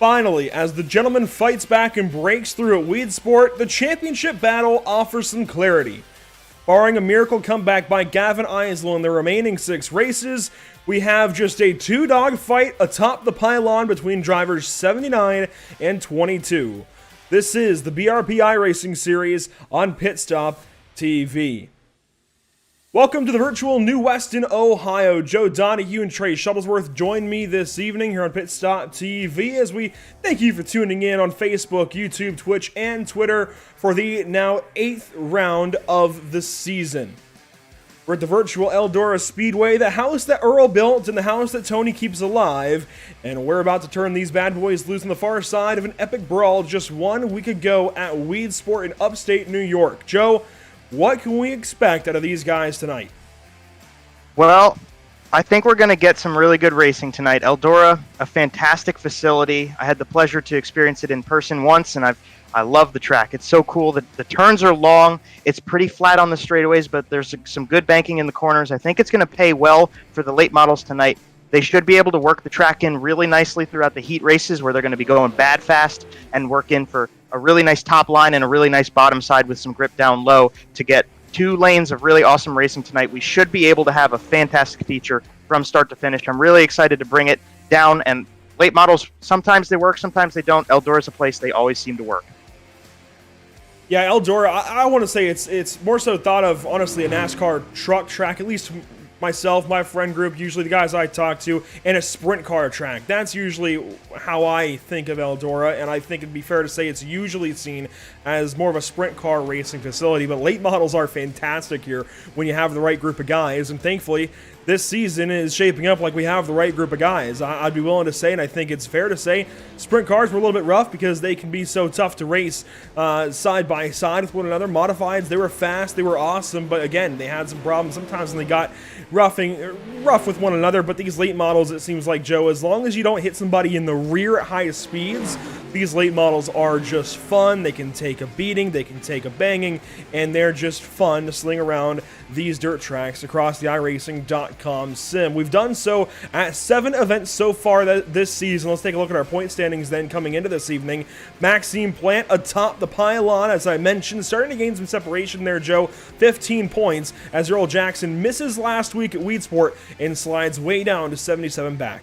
Finally, as the gentleman fights back and breaks through at Weed Sport, the championship battle offers some clarity. Barring a miracle comeback by Gavin Eisel in the remaining 6 races, we have just a 2-dog fight atop the pylon between drivers 79 and 22. This is the BRP iRacing series on PitStop TV. Welcome to the virtual New Weston, Ohio. Joe Donahue and Trey Shuttlesworth join me this evening here on PitStop TV as we thank you for tuning in on Facebook, YouTube, Twitch, and Twitter for the now 8th round of the season. We're at the virtual Eldora Speedway, the house that Earl built and the house that Tony keeps alive, and we're about to turn these bad boys loose on the far side of an epic brawl just 1 week ago at Weed Sport in upstate New York. Joe, what can we expect out of these guys tonight? Well, I think we're going to get some really good racing tonight. Eldora, a fantastic facility. I had the pleasure to experience it in person once, and I love the track. It's so cool. The turns are long. It's pretty flat on the straightaways, but there's some good banking in the corners. I think it's going to pay well for the late models tonight. They should be able to work the track in really nicely throughout the heat races where they're going to be going bad fast and work in for a really nice top line and a really nice bottom side with some grip down low to get 2 lanes of really awesome racing tonight. We should be able to have a fantastic feature from start to finish. I'm really excited to bring it down, and late models, sometimes they work, sometimes they don't. Eldora's a place they always seem to work. Yeah, Eldora, I want to say it's more so thought of, honestly, a NASCAR truck track, at least myself, my friend group, usually the guys I talk to, and a sprint car track. That's usually how I think of Eldora, and I think it'd be fair to say it's usually seen as more of a sprint car racing facility, but late models are fantastic here when you have the right group of guys, and thankfully, this season is shaping up like we have the right group of guys. I'd be willing to say, and I think it's fair to say, sprint cars were a little bit rough because they can be so tough to race side by side with one another. Modifieds, they were fast, they were awesome, but again, they had some problems sometimes when they got rough with one another. But these late models, it seems like, Joe, as long as you don't hit somebody in the rear at highest speeds, these late models are just fun. They can take a beating, they can take a banging, and they're just fun to sling around these dirt tracks across the iRacing.com sim. We've done so at 7 events so far this season. Let's take a look at our point standings then coming into this evening. Maxime Plant atop the pylon, as I mentioned, starting to gain some separation there, Joe. 15 points as Earl Jackson misses last week at Weed Sport and slides way down to 77 back.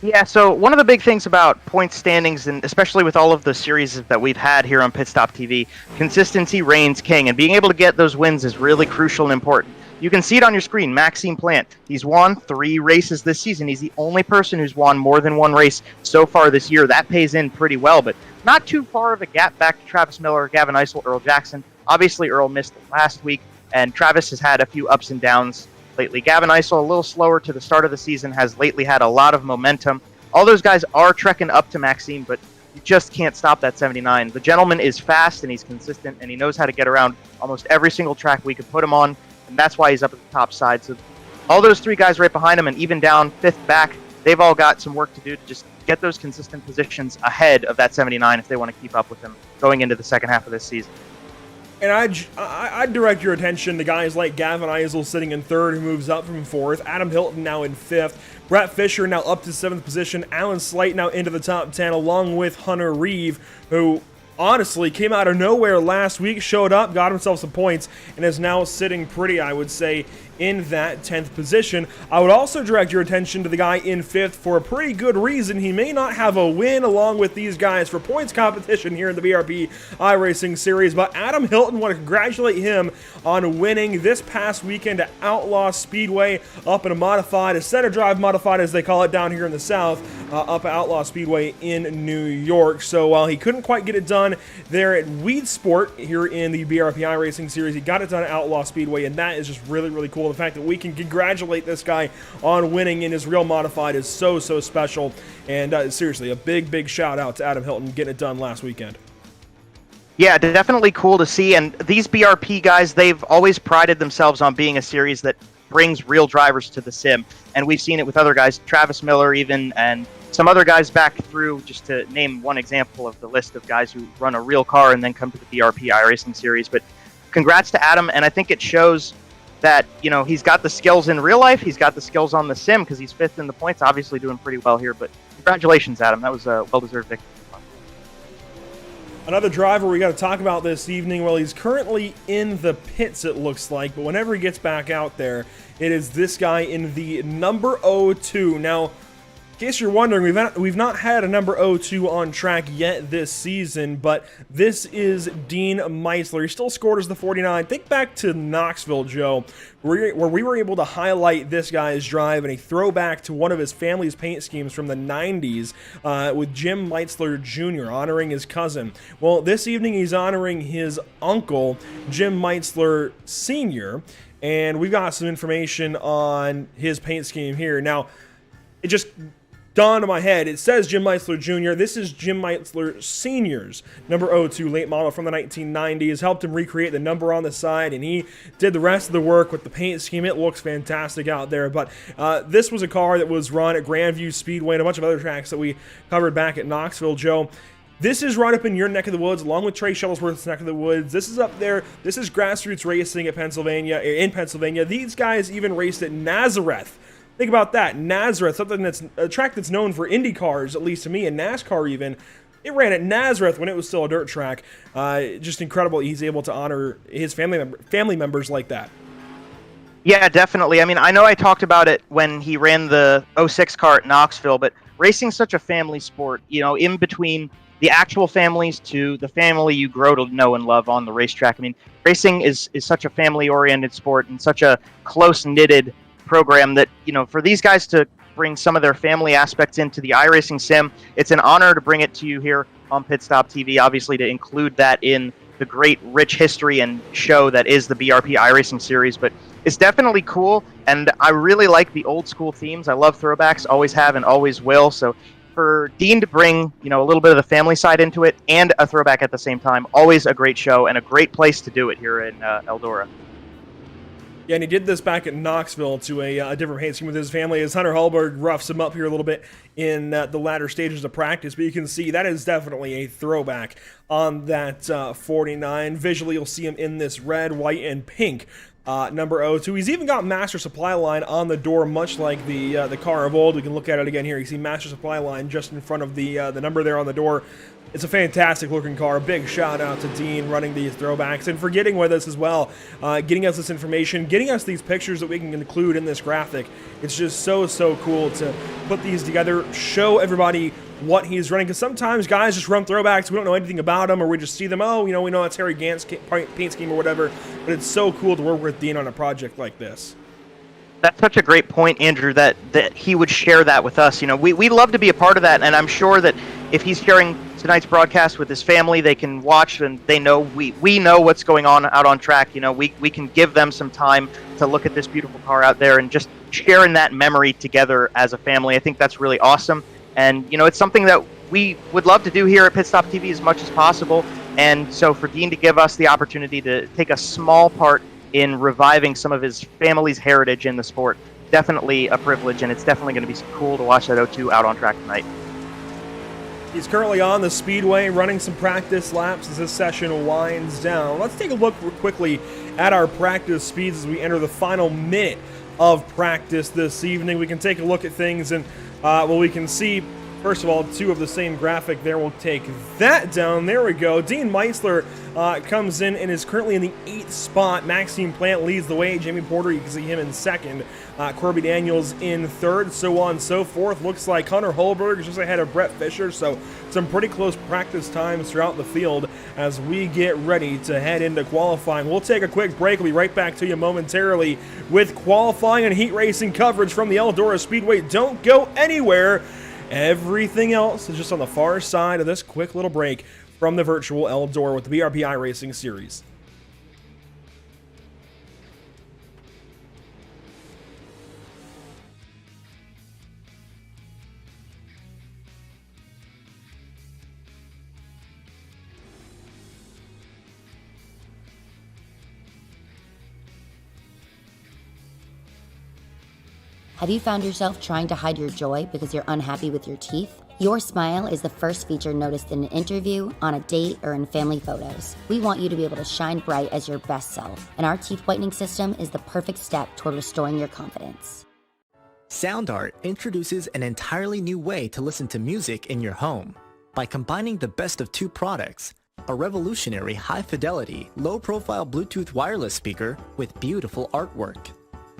Yeah, so one of the big things about point standings, and especially with all of the series that we've had here on PitStop TV, consistency reigns king, and being able to get those wins is really crucial and important. You can see it on your screen, Maxime Plant. He's won 3 races this season. He's the only person who's won more than 1 race so far this year. That pays in pretty well, but not too far of a gap back to Travis Miller, Gavin Eisel, Earl Jackson. Obviously, Earl missed last week, and Travis has had a few ups and downs lately. Gavin Eisel, a little slower to the start of the season, has lately had a lot of momentum. All those guys are trekking up to Maxime, but you just can't stop that 79. The gentleman is fast, and he's consistent, and he knows how to get around almost every single track we could put him on, and that's why he's up at the top side. So all those 3 guys right behind him, and even down 5th back, they've all got some work to do to just get those consistent positions ahead of that 79 if they want to keep up with him going into the second half of this season. And I'd direct your attention to guys like Gavin Eisel sitting in 3rd, who moves up from 4th. Adam Hilton now in 5th. Brett Fisher now up to 7th position. Alan Slight now into the top 10, along with Hunter Reeve, who honestly came out of nowhere last week, showed up, got himself some points, and is now sitting pretty, I would say, in that 10th position. I would also direct your attention to the guy in 5th for a pretty good reason. He may not have a win along with these guys for points competition here in the BRP iRacing series, but Adam Hilton, want to congratulate him on winning this past weekend at Outlaw Speedway up in a modified, a center drive modified as they call it down here in the South, up at Outlaw Speedway in New York. So while he couldn't quite get it done there at Weed Sport here in the BRP iRacing series, he got it done at Outlaw Speedway, and that is just really, really cool. The fact that we can congratulate this guy on winning in his real modified is so, so special. And seriously, a big, big shout out to Adam Hilton getting it done last weekend. Yeah, definitely cool to see. And these BRP guys, they've always prided themselves on being a series that brings real drivers to the sim. And we've seen it with other guys, Travis Miller even, and some other guys back through, just to name one example of the list of guys who run a real car and then come to the BRP iRacing series. But congrats to Adam, and I think it shows that, you know, he's got the skills in real life, he's got the skills on the sim, because he's 5th in the points, obviously doing pretty well here, but Congratulations, Adam. That was a well-deserved victory. Another driver we got to talk about this evening. Well, he's currently in the pits, it looks like, but whenever he gets back out there, it is this guy in the number 02. Now, in case you're wondering, we've not had a number 02 on track yet this season, but this is Dean Meitzler. He still scored as the 49. Think back to Knoxville, Joe, where we were able to highlight this guy's drive and a throwback to one of his family's paint schemes from the 90s with Jim Meitzler Jr., honoring his cousin. Well, this evening he's honoring his uncle, Jim Meitzler Sr., and we've got some information on his paint scheme here. Now, it just dawned on my head. It says Jim Meitzler Jr. This is Jim Meitzler Sr.'s number 02 late model from the 1990s. Helped him recreate the number on the side, and he did the rest of the work with the paint scheme. It looks fantastic out there. But this was a car that was run at Grandview Speedway and a bunch of other tracks that we covered back at Knoxville, Joe. This is right up in your neck of the woods, along with Trey Shuttlesworth's neck of the woods. This is up there. This is grassroots racing at in Pennsylvania. These guys even raced at Nazareth. Think about that. Nazareth, something that's a track that's known for Indy cars, at least to me, and NASCAR even. It ran at Nazareth when it was still a dirt track. Just incredible he's able to honor his family members like that. Yeah, definitely. I mean, I know I talked about it when he ran the 06 car at Knoxville, but racing's such a family sport, you know, in between the actual families to the family you grow to know and love on the racetrack. I mean, racing is such a family-oriented sport and such a close-knitted program that, you know, for these guys to bring some of their family aspects into the iRacing sim, it's an honor to bring it to you here on PitStop TV, obviously to include that in the great rich history and show that is the BRP iRacing series. But it's definitely cool, and I really like the old school themes. I love throwbacks, always have and always will. So for Dean to bring, you know, a little bit of the family side into it and a throwback at the same time, always a great show and a great place to do it here in Eldora. Yeah, and he did this back at Knoxville to a different paint scheme with his family as Hunter Hallberg roughs him up here a little bit in the latter stages of practice. But you can see that is definitely a throwback on that 49. Visually, you'll see him in this red, white, and pink number 02. He's even got Master Supply Line on the door, much like the car of old. We can look at it again here. You see Master Supply Line just in front of the number there on the door. It's a fantastic looking car. Big shout out to Dean running these throwbacks and for getting with us as well, getting us this information, getting us these pictures that we can include in this graphic. It's just so cool to put these together, show everybody what he's running, because sometimes guys just run throwbacks, we don't know anything about them, or we just see them, oh, you know, we know it's Harry Gant's paint scheme or whatever, but it's so cool to work with Dean on a project like this. That's such a great point, Andrew, that he would share that with us. You know, we love to be a part of that, and I'm sure that if he's sharing tonight's broadcast with his family, they can watch and they know we know what's going on out on track. You know, we can give them some time to look at this beautiful car out there and just sharing that memory together as a family. I think that's really awesome. And, you know, it's something that we would love to do here at PitStop TV as much as possible. And so for Dean to give us the opportunity to take a small part in reviving some of his family's heritage in the sport, definitely a privilege, and it's definitely going to be cool to watch that 02 out on track tonight. He's currently on the Speedway running some practice laps as this session winds down. Let's take a look quickly at our practice speeds as we enter the final minute of practice this evening. We can take a look at things and, well, we can see, first of all, two of the same graphic there. We'll take that down. There we go. Dean Meitzler comes in and is currently in the 8th spot. Maxime Plant leads the way. Jamie Porter, you can see him in 2nd. Corby Daniels in 3rd, so on and so forth. Looks like Hunter Holberg is just ahead of Brett Fisher, so some pretty close practice times throughout the field as we get ready to head into qualifying. We'll take a quick break. We'll be right back to you momentarily with qualifying and heat racing coverage from the Eldora Speedway. Don't go anywhere. Everything else is just on the far side of this quick little break from the virtual Eldora with the BRP iRacing series. Have you found yourself trying to hide your joy because you're unhappy with your teeth? Your smile is the first feature noticed in an interview, on a date, or in family photos. We want you to be able to shine bright as your best self, and our teeth whitening system is the perfect step toward restoring your confidence. Sound Art introduces an entirely new way to listen to music in your home by combining the best of two products, a revolutionary high-fidelity, low-profile Bluetooth wireless speaker with beautiful artwork.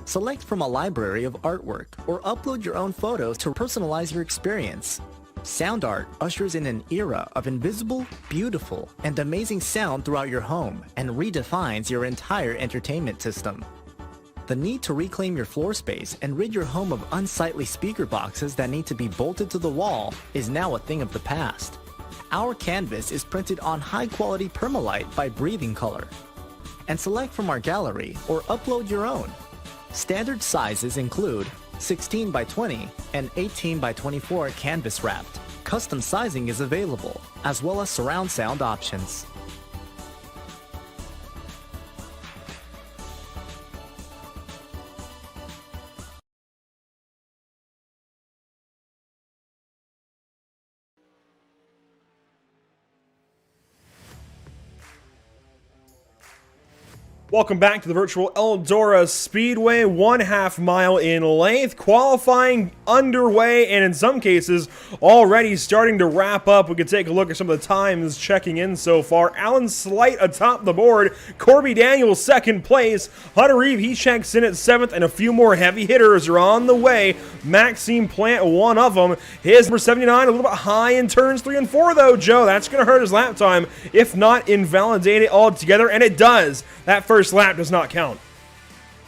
Select from a library of artwork or upload your own photos to personalize your experience. Sound Art ushers in an era of invisible, beautiful, and amazing sound throughout your home and redefines your entire entertainment system. The need to reclaim your floor space and rid your home of unsightly speaker boxes that need to be bolted to the wall is now a thing of the past. Our canvas is printed on high-quality permalite by Breathing Color. And select from our gallery or upload your own. Standard sizes include 16 by 20 and 18 by 24 canvas wrapped. Custom sizing is available, as well as surround sound options. Welcome back to the virtual Eldora Speedway, 1/2 mile in length, qualifying underway, and in some cases already starting to wrap up. We can take a look at some of the times checking in so far. Alan Slight atop the board, Corby Daniels second place, Hunter Reeve, he checks in at 7th, and a few more heavy hitters are on the way. Maxime Plant, one of them. His number 79, a little bit high in turns 3 and 4 though, Joe. That's going to hurt his lap time, if not invalidate it altogether, and it does. That first lap does not count.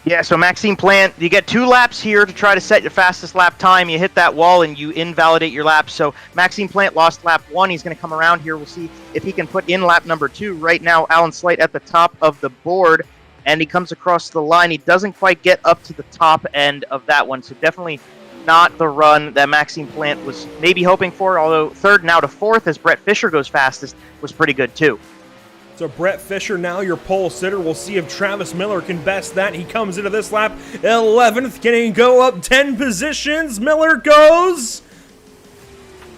Yeah, so Maxime Plant, you get 2 laps here to try to set your fastest lap time. You hit that wall and you invalidate your lap. So Maxime Plant lost lap 1. He's going to come around here. We'll see if he can put in lap number 2. Right now, Alan Slight at the top of the board, and he comes across the line. He doesn't quite get up to the top end of that one, so definitely not the run that Maxime Plant was maybe hoping for, although 3rd now to 4th as Brett Fisher goes fastest was pretty good too. So Brett Fisher now your pole sitter. We'll see if Travis Miller can best that. He comes into this lap 11th. Can he go up 10 positions? Miller goes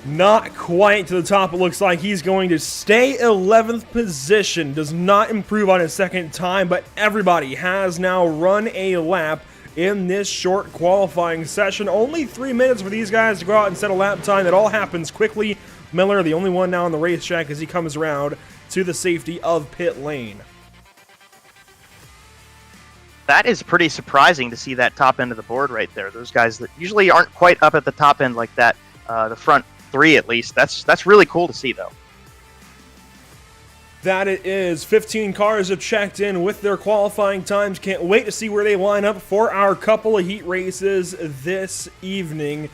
not quite to the top. It looks like he's going to stay 11th position. Does not improve on his second time, but everybody has now run a lap in this short qualifying session. Only 3 minutes for these guys to go out and set a lap time. That all happens quickly. Miller, the only one now on the racetrack as he comes around to the safety of pit lane. That is pretty surprising to see that top end of the board right there. Those guys that usually aren't quite up at the top end like that, the front 3 at least. That's really cool to see though. That it is. 15 cars have checked in with their qualifying times. Can't wait to see where they line up for our couple of heat races this evening.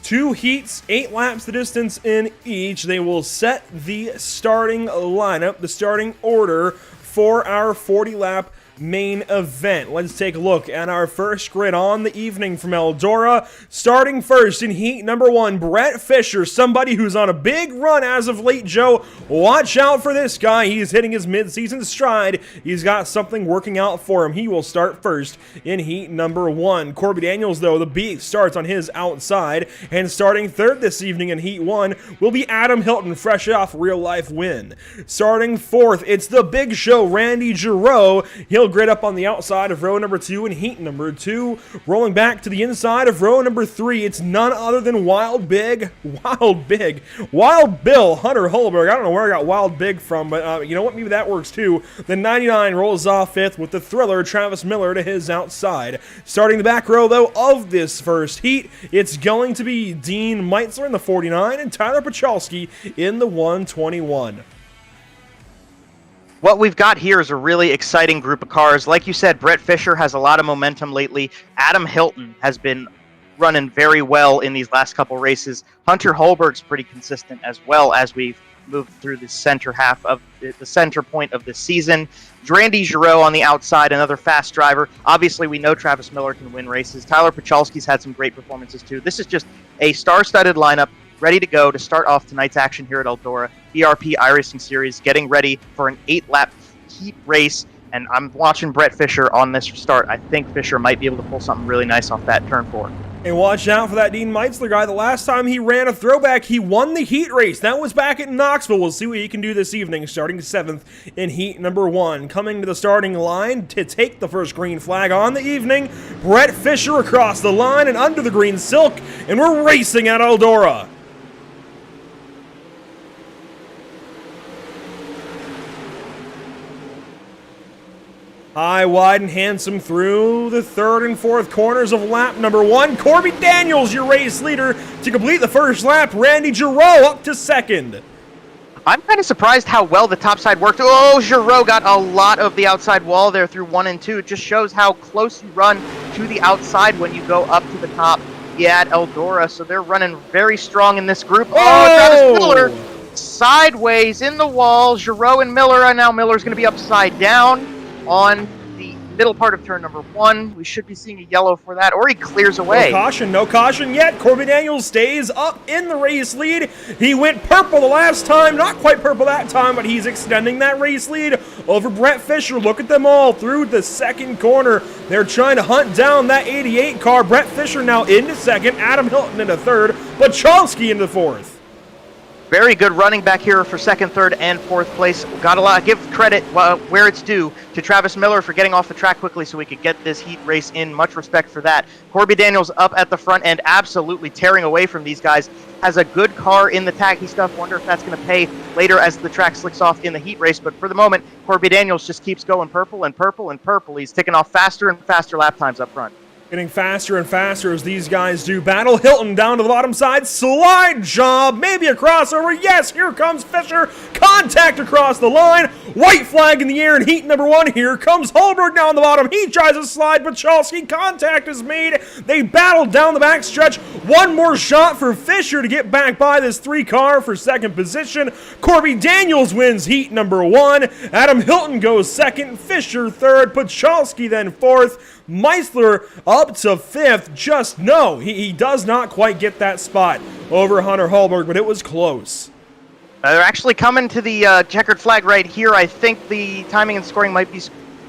2 heats, 8 laps the distance in each. They will set the starting lineup, the starting order for our 40-lap main event. Let's take a look at our first grid on the evening from Eldora. Starting first in heat number 1, Brett Fisher, somebody who's on a big run as of late, Joe. Watch out for this guy. He's hitting his mid-season stride. He's got something working out for him. He will start first in heat number 1. Corby Daniels, though, the beast, starts on his outside. And starting third this evening in heat 1 will be Adam Hilton, fresh off real-life win. Starting fourth, it's the big show, Randy Giroux. He'll grid up on the outside of row number 2 in heat number 2. Rolling back to the inside of row number 3, it's none other than Wild Bill, Hunter Holberg. I don't know where I got Wild Big from, but you know what? Maybe that works too. The 99 rolls off 5th with the thriller, Travis Miller, to his outside. Starting the back row, though, of this first heat, it's going to be Dean Meitzler in the 49 and Tyler Pachalski in the 121. What we've got here is a really exciting group of cars. Like you said, Brett Fisher has a lot of momentum lately. Adam Hilton has been running very well in these last couple races. Hunter Holberg's pretty consistent as well as we've moved through the center half of the center point of the season. Randy Giroux on the outside, another fast driver. Obviously, we know Travis Miller can win races. Tyler Pachalski's had some great performances too. This is just a star-studded lineup ready to go to start off tonight's action here at Eldora. BRP iRacing Series getting ready for an 8-lap heat race, and I'm watching Brett Fisher on this start. I think Fisher might be able to pull something really nice off that turn 4. And watch out for that Dean Meitzler guy. The last time he ran a throwback, he won the heat race. That was back at Knoxville. We'll see what he can do this evening, starting 7th in heat number 1. Coming to the starting line to take the first green flag on the evening, Brett Fisher across the line and under the green silk, and we're racing at Eldora. High, wide, and handsome through the 3rd and 4th corners of lap number 1. Corby Daniels, your race leader, to complete the first lap. Randy Giroux up to 2nd. I'm kind of surprised how well the top side worked. Oh, Giroux got a lot of the outside wall there through 1 and 2. It just shows how close you run to the outside when you go up to the top. Yeah, at Eldora, so they're running very strong in this group. Oh, Travis Miller sideways in the wall. Giroux and Miller, and now Miller's going to be upside down on the middle part of turn number 1. We should be seeing a yellow for that, or he clears away. No caution yet. Corby Daniels stays up in the race lead. He went purple the last time, not quite purple that time, but he's extending that race lead over Brett Fisher. Look at them all through the 2nd corner. They're trying to hunt down that 88 car. Brett Fisher now into 2nd, Adam Hilton into 3rd, Bachalski into 4th. Very good running back here for 2nd, 3rd, and 4th place. Got to give credit where it's due to Travis Miller for getting off the track quickly so we could get this heat race in. Much respect for that. Corby Daniels up at the front end, absolutely tearing away from these guys. Has a good car in the tacky stuff. Wonder if that's going to pay later as the track slicks off in the heat race. But for the moment, Corby Daniels just keeps going purple and purple and purple. He's ticking off faster and faster lap times up front. Getting faster and faster as these guys do battle. Hilton down to the bottom side. Slide job. Maybe a crossover. Yes, here comes Fisher. Contact across the line. White flag in the air in heat number 1. Here comes Holberg down the bottom. He tries to slide. Bachalski. Contact is made. They battle down the backstretch. One more shot for Fisher to get back by this 3 car for 2nd position. Corby Daniels wins heat number 1. Adam Hilton goes 2nd. Fisher 3rd. Bachalski then 4th. Meisler up to 5th. Just no, he does not quite get that spot over Hunter Holberg, but it was close. They're actually coming to the checkered flag right here. I think the timing and scoring might be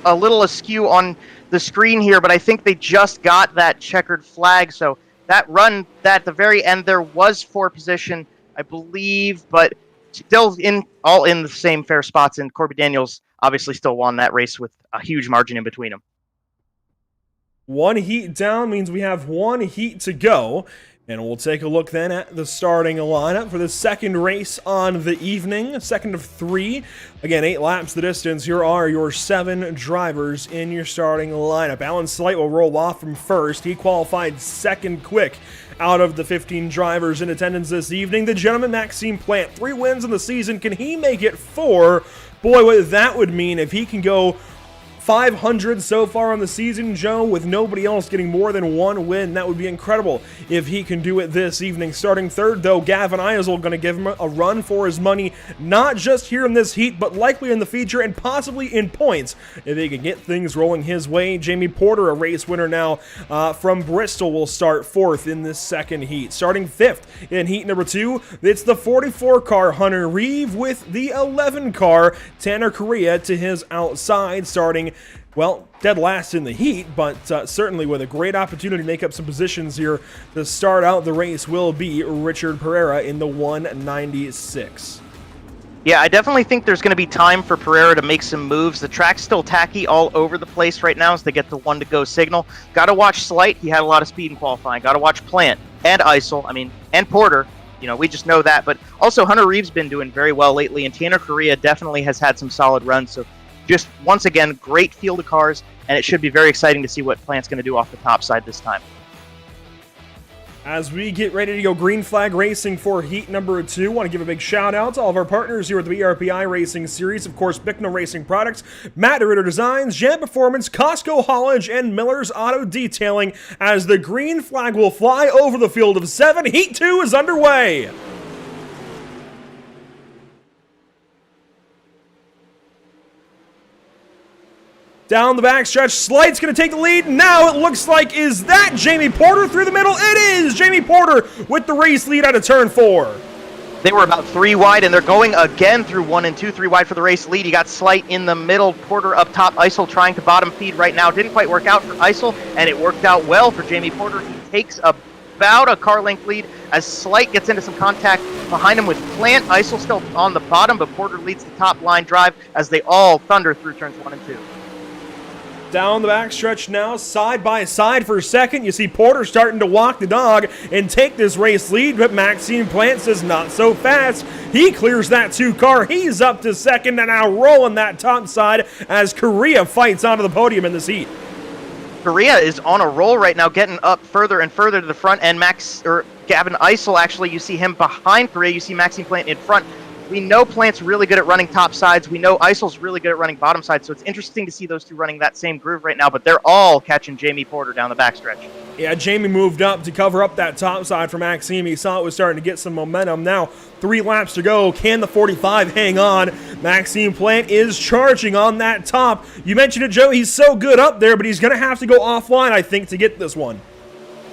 a little askew on the screen here, but I think they just got that checkered flag. So that run at the very end there was for position, I believe, but still all in the same fair spots. And Corby Daniels obviously still won that race with a huge margin in between them. 1 heat down means we have 1 heat to go. And we'll take a look then at the starting lineup for the 2nd race on the evening, 2nd of 3. Again, 8 laps the distance. Here are your 7 drivers in your starting lineup. Alan Slight will roll off from 1st. He qualified 2nd quick out of the 15 drivers in attendance this evening. The gentleman, Maxime Plant, 3 wins in the season. Can he make it 4? Boy, what that would mean if he can go 500 so far on the season, Joe, with nobody else getting more than 1 win. That would be incredible if he can do it this evening. Starting 3rd, though, Gavin Eisel going to give him a run for his money, not just here in this heat, but likely in the feature and possibly in points if he can get things rolling his way. Jamie Porter, a race winner now from Bristol, will start 4th in this 2nd heat. Starting 5th in heat number 2, it's the 44 car Hunter Reeve with the 11 car Tanner Correa to his outside, starting, well, dead last in the heat, but certainly with a great opportunity to make up some positions here to start out the race will be Richard Pereira in the 196. Yeah, I definitely think there's going to be time for Pereira to make some moves. The track's still tacky all over the place right now as they get the 1-to-go signal. Got to watch Slight. He had a lot of speed in qualifying. Got to watch Plant and Eisel, and Porter. You know, we just know that. But also, Hunter Reeve's been doing very well lately, and Tanner Correa definitely has had some solid runs. So just, once again, great field of cars, and it should be very exciting to see what Plant's going to do off the top side this time. As we get ready to go green flag racing for heat number 2, want to give a big shout out to all of our partners here at the BRP iRacing series. Of course, Bicknell Racing Products, Matt DeRitter Designs, Jam Performance, Costco Haulage, and Miller's Auto Detailing as the green flag will fly over the field of 7. Heat 2 is underway. Down the backstretch, Slight's going to take the lead. Now it looks like, is that Jamie Porter through the middle? It is Jamie Porter with the race lead out of turn 4. They were about 3 wide, and they're going again through 1 and 2, 3 wide for the race lead. You got Slight in the middle, Porter up top. Eisel trying to bottom feed right now. Didn't quite work out for Eisel, and it worked out well for Jamie Porter. He's takes about a car length lead as Slight gets into some contact behind him with Plant. Eisel still on the bottom, but Porter leads the top line drive as they all thunder through turns 1 and 2. Down the backstretch now, side by side for a second. You see Porter starting to walk the dog and take this race lead, but Maxime Plant says not so fast. He clears that 2 car. He's up to second and now rolling that top side as Correa fights onto the podium in this heat. Correa is on a roll right now, getting up further and further to the front, and Gavin Eisel, actually, you see him behind Correa. You see Maxime Plant in front. We know Plant's really good at running top sides. We know Eisel's really good at running bottom sides, so it's interesting to see those two running that same groove right now, but they're all catching Jamie Porter down the backstretch. Yeah, Jamie moved up to cover up that top side for Maxime. He saw it was starting to get some momentum. Now, 3 laps to go. Can the 45 hang on? Maxime Plant is charging on that top. You mentioned it, Joe. He's so good up there, but he's going to have to go offline, I think, to get this one.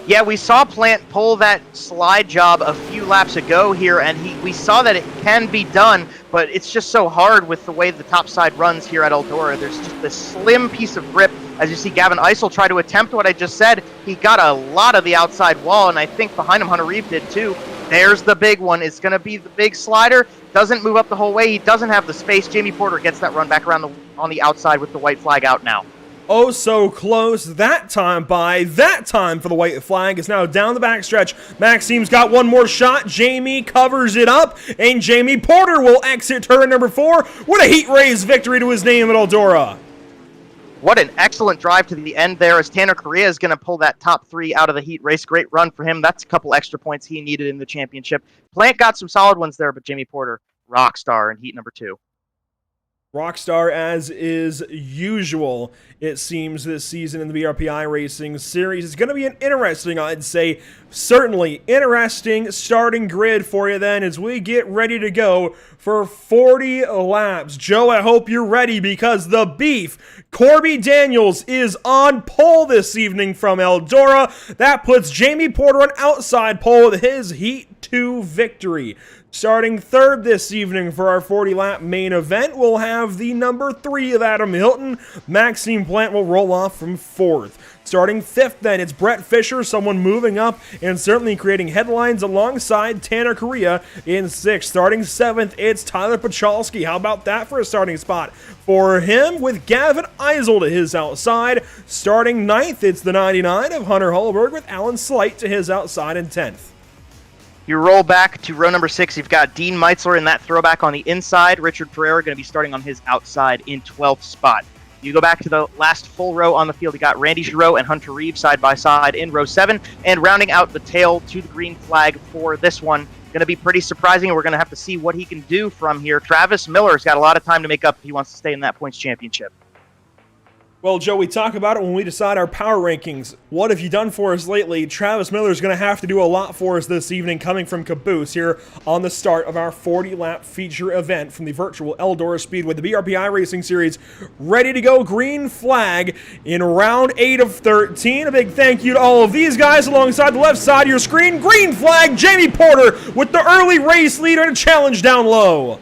Yeah, we saw Plant pull that slide job a few laps ago here, and we saw that it can be done, but it's just so hard with the way the top side runs here at Eldora. There's just this slim piece of grip. As you see Gavin Eisel try to attempt what I just said, he got a lot of the outside wall, and I think behind him Hunter Reeve did too. There's the big one. It's going to be the big slider. Doesn't move up the whole way. He doesn't have the space. Jamie Porter gets that run back around on the outside with the white flag out now. Oh, so close. That time for the white flag is now down the backstretch. Maxime's got one more shot. Jamie covers it up, and Jamie Porter will exit turn number 4 with a heat race victory to his name at Eldora. What an excellent drive to the end there as Tanner Correa is going to pull that top 3 out of the heat race. Great run for him. That's a couple extra points he needed in the championship. Plant got some solid ones there, but Jamie Porter, rock star in heat number 2. Rockstar as is usual, it seems, this season in the BRP iRacing series. It's going to be an interesting, I'd say, certainly interesting starting grid for you then as we get ready to go for 40 laps. Joe, I hope you're ready because the beef, Corby Daniels, is on pole this evening from Eldora. That puts Jamie Porter on outside pole with his Heat 2 victory. Starting 3rd this evening for our 40-lap main event, we'll have the number 3 of Adam Hilton. Maxime Plant will roll off from 4th. Starting 5th then, it's Brett Fisher, someone moving up and certainly creating headlines alongside Tanner Correa in 6th. Starting 7th, it's Tyler Pachalski. How about that for a starting spot for him with Gavin Eisel to his outside. Starting 9th, it's the 99 of Hunter Hullberg with Alan Slight to his outside in 10th. You roll back to row number 6. You've got Dean Meitzler in that throwback on the inside. Richard Pereira going to be starting on his outside in 12th spot. You go back to the last full row on the field. You got Randy Giroux and Hunter Reeve side by side in row 7. And rounding out the tail to the green flag for this one. Going to be pretty surprising, and we're going to have to see what he can do from here. Travis Miller's got a lot of time to make up if he wants to stay in that points championship. Well, Joe, we talk about it when we decide our power rankings. What have you done for us lately? Travis Miller is going to have to do a lot for us this evening coming from Caboose here on the start of our 40-lap feature event from the virtual Eldora Speedway, the BRP iRacing Series. Ready to go, green flag in round 8 of 13. A big thank you to all of these guys alongside the left side of your screen. Green flag, Jamie Porter with the early race leader and a challenge down low.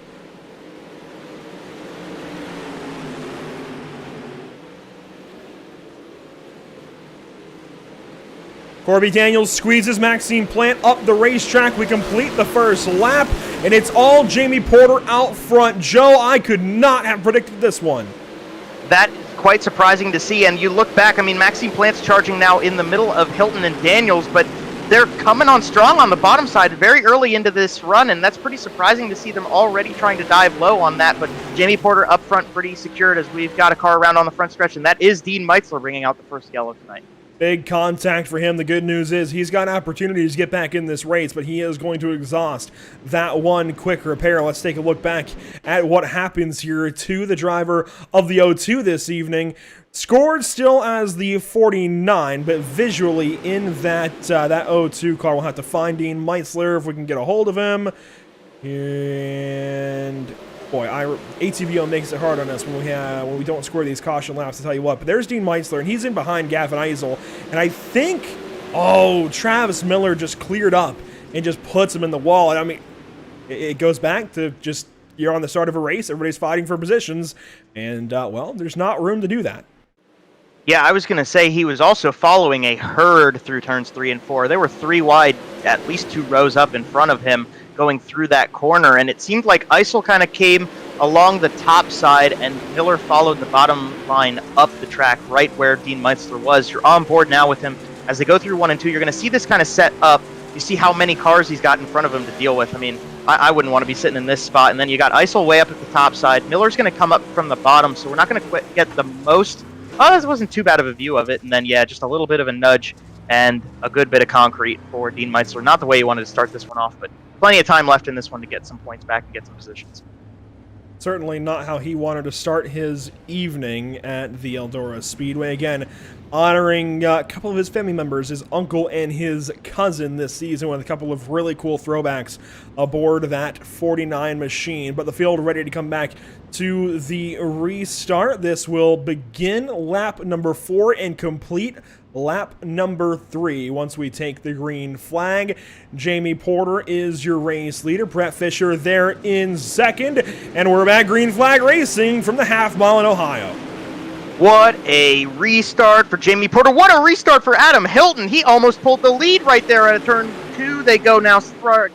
Corby Daniels squeezes Maxime Plant up the racetrack. We complete the first lap, and it's all Jamie Porter out front. Joe, I could not have predicted this one. That is quite surprising to see, and you look back, I mean, Maxime Plant's charging now in the middle of Hilton and Daniels, but they're coming on strong on the bottom side very early into this run, and that's pretty surprising to see them already trying to dive low on that, but Jamie Porter up front pretty secured as we've got a car around on the front stretch, and that is Dean Meitzler bringing out the first yellow tonight. Big contact for him. The good news is he's got opportunities to get back in this race, but he is going to exhaust that one quick repair. Let's take a look back at what happens here to the driver of the O2 this evening. Scored still as the 49, but visually in that that O2 car, we'll have to find Dean Meitzler if we can get a hold of him. And boy, ATVO makes it hard on us when we don't score these caution laps, to tell you what. But there's Dean Meitzler, and he's in behind Gavin Eisel. And I think, Travis Miller just cleared up and just puts him in the wall. And I mean, it goes back to just, you're on the start of a race, everybody's fighting for positions, and, well, there's not room to do that. Yeah, I was going to say he was also following a herd through turns 3 and 4. They were 3 wide, at least 2 rows up in front of him going through that corner, and it seemed like Eisel kind of came along the top side and Miller followed the bottom line up the track right where Dean Meitzler was. You're on board now with him. As they go through 1 and 2, you're going to see this kind of set up. You see how many cars he's got in front of him to deal with. I mean, I wouldn't want to be sitting in this spot. And then you got Eisel way up at the top side. Miller's going to come up from the bottom, so we're not going to get the most. Oh, this wasn't too bad of a view of it. And then, yeah, just a little bit of a nudge and a good bit of concrete for Dean Meitzler. Not the way he wanted to start this one off, but plenty of time left in this one to get some points back and get some positions. Certainly not how he wanted to start his evening at the Eldora Speedway. Again, honoring a couple of his family members, his uncle and his cousin this season with a couple of really cool throwbacks aboard that 49 machine. But the field ready to come back to the restart. This will begin lap number 4 and complete lap number 3 once we take the green flag. Jamie Porter is your race leader. Brett Fisher there in second. And we're back green flag racing from the half mile in Ohio. What a restart for Jamie Porter. What a restart for Adam Hilton. He almost pulled the lead right there at turn 2. They go now front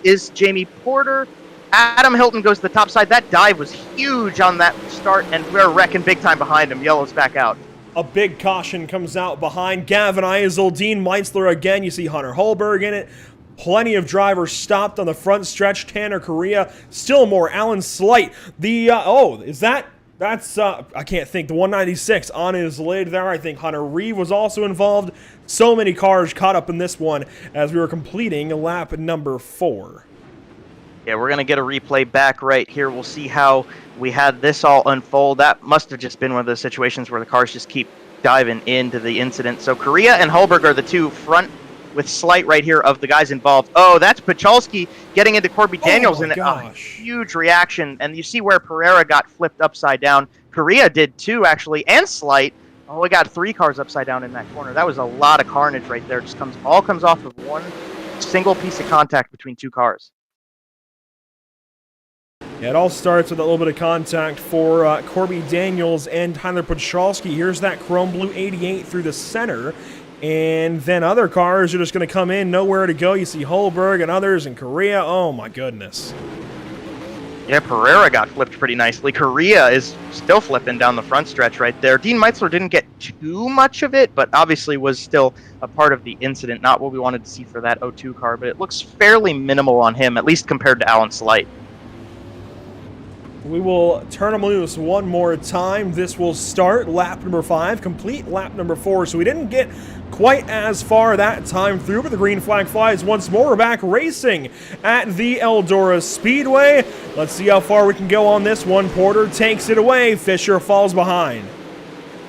is Jamie Porter. Adam Hilton goes to the top side. That dive was huge on that start, and we're wrecking big time behind him. Yellow's back out. A big caution comes out behind Gavin Eisel, Dean Meitzler again. You see Hunter Holberg in it. Plenty of drivers stopped on the front stretch. Tanner Correa, still more. Alan Slight. That's I can't think. The 196 on his lid there. I think Hunter Reeve was also involved. So many cars caught up in this one as we were completing lap number 4. Yeah, we're going to get a replay back right here. We'll see how we had this all unfold. That must have just been one of those situations where the cars just keep diving into the incident. So Correa and Holberg are the two front with Slight right here of the guys involved. Oh, that's Pachalski getting into Corby Daniels in a huge reaction. And you see where Pereira got flipped upside down. Correa did too, actually, and Slight. Oh, we got 3 cars upside down in that corner. That was a lot of carnage right there. Just comes off of one single piece of contact between 2 cars. Yeah, it all starts with a little bit of contact for Corby Daniels and Tyler Pachalski. Here's that chrome blue 88 through the center. And then other cars are just going to come in, nowhere to go. You see Holberg and others and Correa. Oh, my goodness. Yeah, Pereira got flipped pretty nicely. Correa is still flipping down the front stretch right there. Dean Meitzler didn't get too much of it, but obviously was still a part of the incident. Not what we wanted to see for that 02 car, but it looks fairly minimal on him, at least compared to Alan Slight. We will turn them loose one more time. This will start lap number 5, complete lap number 4. So we didn't get quite as far that time through, but the green flag flies once more. We're back racing at the Eldora Speedway. Let's see how far we can go on this one. Porter takes it away. Fisher falls behind.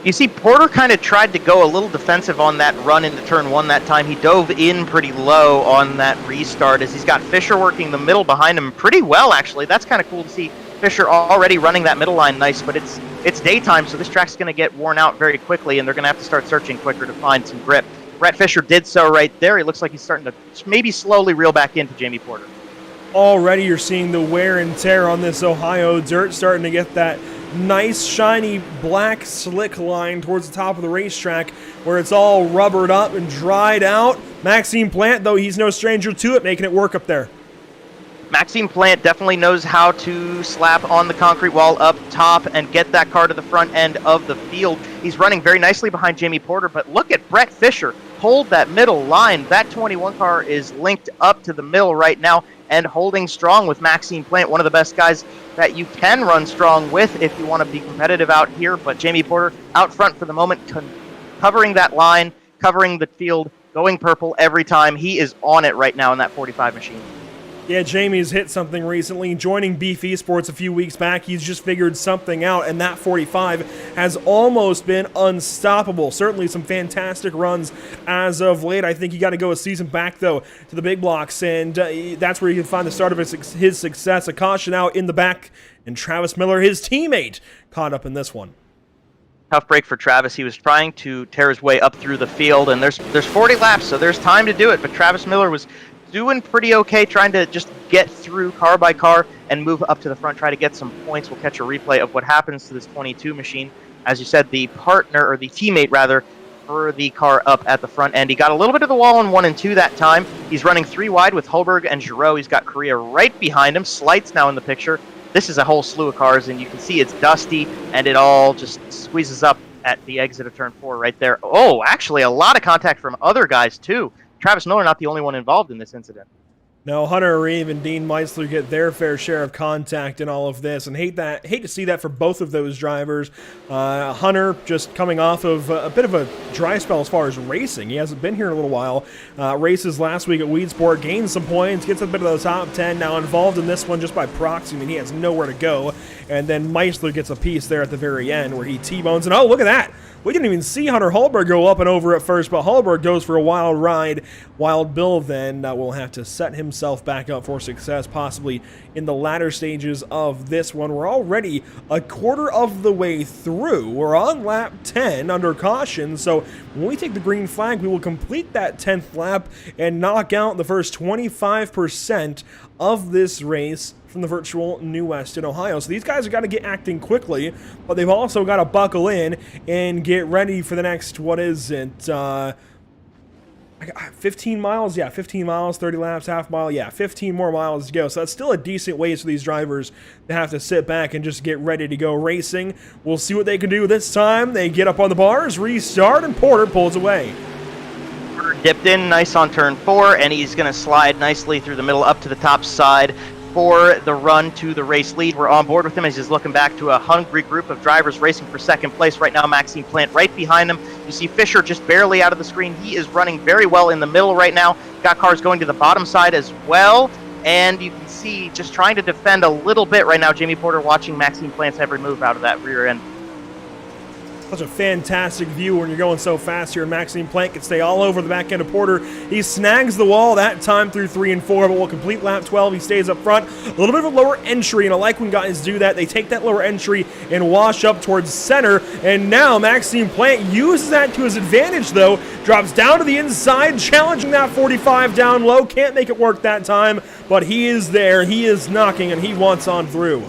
You see, Porter kind of tried to go a little defensive on that run into turn 1 that time. He dove in pretty low on that restart as he's got Fisher working the middle behind him pretty well, actually. That's kind of cool to see. Fisher already running that middle line nice, but it's daytime, so this track's going to get worn out very quickly, and they're going to have to start searching quicker to find some grip. Brett Fisher did so right there. He looks like he's starting to maybe slowly reel back into Jamie Porter. Already you're seeing the wear and tear on this Ohio dirt, starting to get that nice, shiny, black, slick line towards the top of the racetrack where it's all rubbered up and dried out. Maxime Plant, though, he's no stranger to it, making it work up there. Maxime Plant definitely knows how to slap on the concrete wall up top and get that car to the front end of the field. He's running very nicely behind Jamie Porter, but look at Brett Fisher hold that middle line. That 21 car is linked up to the middle right now and holding strong with Maxime Plant, one of the best guys that you can run strong with if you want to be competitive out here. But Jamie Porter out front for the moment, covering that line, covering the field, going purple every time. He is on it right now in that 45 machine. Yeah, Jamie's hit something recently. Joining Beef Esports a few weeks back, he's just figured something out, and that 45 has almost been unstoppable. Certainly some fantastic runs as of late. I think you got to go a season back, though, to the big blocks, and that's where you can find the start of his success. A caution out in the back, and Travis Miller, his teammate, caught up in this one. Tough break for Travis. He was trying to tear his way up through the field, and there's 40 laps, so there's time to do it, but Travis Miller was doing pretty okay, trying to just get through car by car and move up to the front, try to get some points. We'll catch a replay of what happens to this 22 machine. as you said, the partner, or the teammate rather, for the car up at the front end. He got a little bit of the wall in 1 and 2 that time. He's running 3 wide with Holberg and Giraud. He's got Correa right behind him. Slight's now in the picture. This is a whole slew of cars, and you can see it's dusty, and it all just squeezes up at the exit of turn 4 right there. Oh, actually, a lot of contact from other guys, too. Travis Miller not the only one involved in this incident. No, Hunter Reeve and Dean Meisler get their fair share of contact in all of this, and hate to see that for both of those drivers. Hunter just coming off of a bit of a dry spell as far as racing. He hasn't been here in a little while. Races last week at Weedsport, gained some points, gets a bit of the top 10, now involved in this one just by proxy. I mean, he has nowhere to go. And then Meisler gets a piece there at the very end where he T-bones, and oh, look at that! We didn't even see Hunter Holberg go up and over at first, but Holberg goes for a wild ride. Wild Bill then will have to set himself back up for success, possibly in the latter stages of this one. We're already a quarter of the way through. We're on lap 10 under caution, so when we take the green flag, we will complete that 10th lap and knock out the first 25% of this race from the virtual New West in Ohio. So these guys have got to get acting quickly, but they've also got to buckle in and get ready for the next, what is it, 15 miles? Yeah, 15 miles, 30 laps, half mile. Yeah, 15 more miles to go. So that's still a decent ways for these drivers to have to sit back and just get ready to go racing. We'll see what they can do this time. They get up on the bars, restart, and Porter pulls away. Porter dipped in nice on turn 4, and he's going to slide nicely through the middle up to the top side for the run to the race lead. We're on board with him as he's looking back to a hungry group of drivers racing for second place right now. Maxime Plant right behind him. You see Fisher just barely out of the screen. He is running very well in the middle right now. Got cars going to the bottom side as well. And you can see just trying to defend a little bit right now. Jamie Porter watching Maxime Plant's every move out of that rear end. Such a fantastic view when you're going so fast here, and Maxime Plant can stay all over the back end of Porter. He snags the wall that time through 3 and 4, but will complete lap 12. He stays up front. A little bit of a lower entry, and I like when guys do that. They take that lower entry and wash up towards center, and now Maxime Plant uses that to his advantage, though. Drops down to the inside, challenging that 45 down low. Can't make it work that time, but he is there. He is knocking, and he wants on through.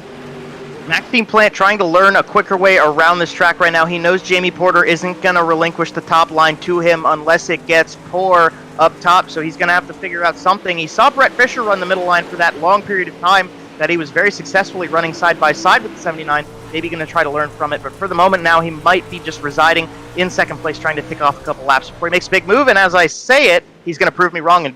Maxime Plant trying to learn a quicker way around this track right now. He knows Jamie Porter isn't going to relinquish the top line to him unless it gets poor up top, so he's going to have to figure out something. He saw Brett Fisher run the middle line for that long period of time that he was very successfully running side by side with the 79. Maybe going to try to learn from it, but for the moment now, he might be just residing in second place, trying to tick off a couple laps before he makes a big move, and as I say it, he's going to prove me wrong and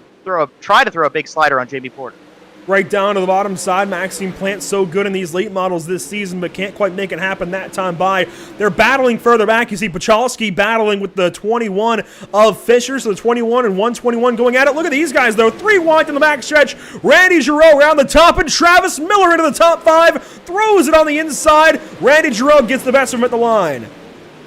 try to throw a big slider on Jamie Porter. Right down to the bottom side. Maxime Plant so good in these late models this season, but can't quite make it happen that time by. They're battling further back. You see Pachalski battling with the 21 of Fisher, so the 21 and 121 going at it. Look at these guys, though. 3 wide in the backstretch. Randy Giraud around the top, and Travis Miller into the top 5. Throws it on the inside. Randy Giraud gets the best of him at the line.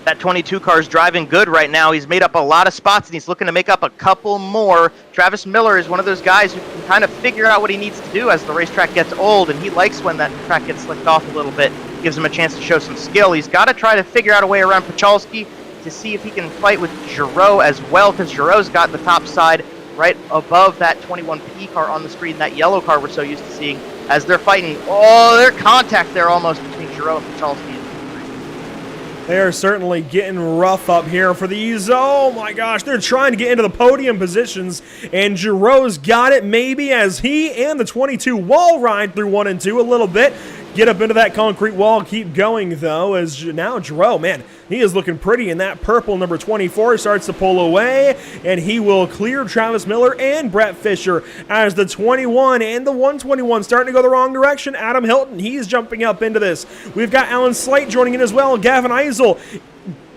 That 22 car is driving good right now. He's made up a lot of spots, and he's looking to make up a couple more. Travis Miller is one of those guys who can kind of figure out what he needs to do as the racetrack gets old, and he likes when that track gets slicked off a little bit. Gives him a chance to show some skill. He's got to try to figure out a way around Pachalski to see if he can fight with Giraud as well, because Giraud's got the top side right above that 21P car on the screen, that yellow car we're so used to seeing, as they're fighting. Oh, their contact there almost between Giraud and Pachalski. They are certainly getting rough up here for these. Oh my gosh, they're trying to get into the podium positions, and Giraud's got it maybe as he and the 22 wall ride through 1 and 2 a little bit. Get up into that concrete wall, keep going though, as now Giraud, man, he is looking pretty in that purple. Number 24 starts to pull away, and he will clear Travis Miller and Brett Fisher as the 21 and the 121 starting to go the wrong direction. Adam Hilton, he's jumping up into this. We've got Alan Slate joining in as well. Gavin Eisel,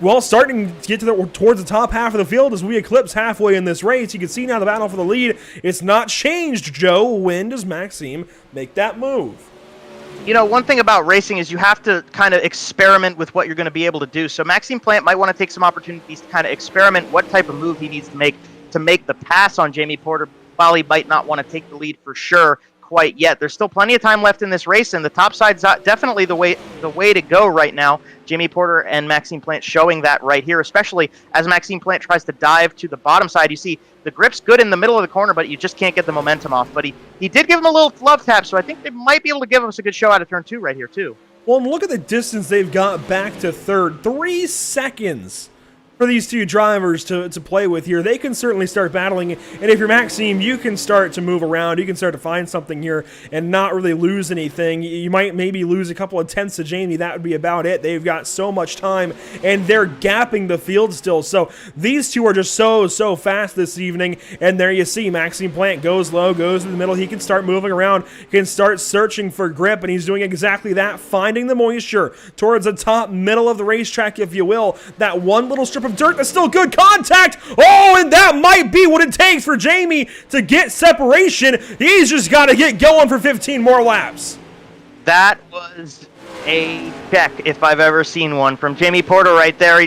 well, starting to get towards the top half of the field as we eclipse halfway in this race. You can see now the battle for the lead. It's not changed, Joe. When does Maxime make that move? You know, one thing about racing is you have to kind of experiment with what you're going to be able to do. So Maxime Plant might want to take some opportunities to kind of experiment what type of move he needs to make the pass on Jamie Porter, while he might not want to take the lead for sure quite yet. There's still plenty of time left in this race, and the top side's definitely the way to go right now. Jamie Porter and Maxime Plant showing that right here, especially as Maxime Plant tries to dive to the bottom side. You see the grip's good in the middle of the corner, but you just can't get the momentum off. But he did give him a little love tap, so I think they might be able to give us a good show out of turn 2 right here, too. Well, and look at the distance they've got back to third. 3 seconds for these two drivers to play with here. They can certainly start battling, and if you're Maxime, you can start to move around. You can start to find something here and not really lose anything. You might maybe lose a couple of tenths to Jamie. That would be about it. They've got so much time, and they're gapping the field still. So these two are just so fast this evening, and there you see Maxime Plant goes low, goes in the middle. He can start moving around, can start searching for grip, and he's doing exactly that, finding the moisture towards the top middle of the racetrack, if you will. That one little strip of dirt, that's still good contact. Oh, and that might be what it takes for Jamie to get separation. He's just got to get going for 15 more laps. That was a check, if I've ever seen one, from Jamie Porter right there.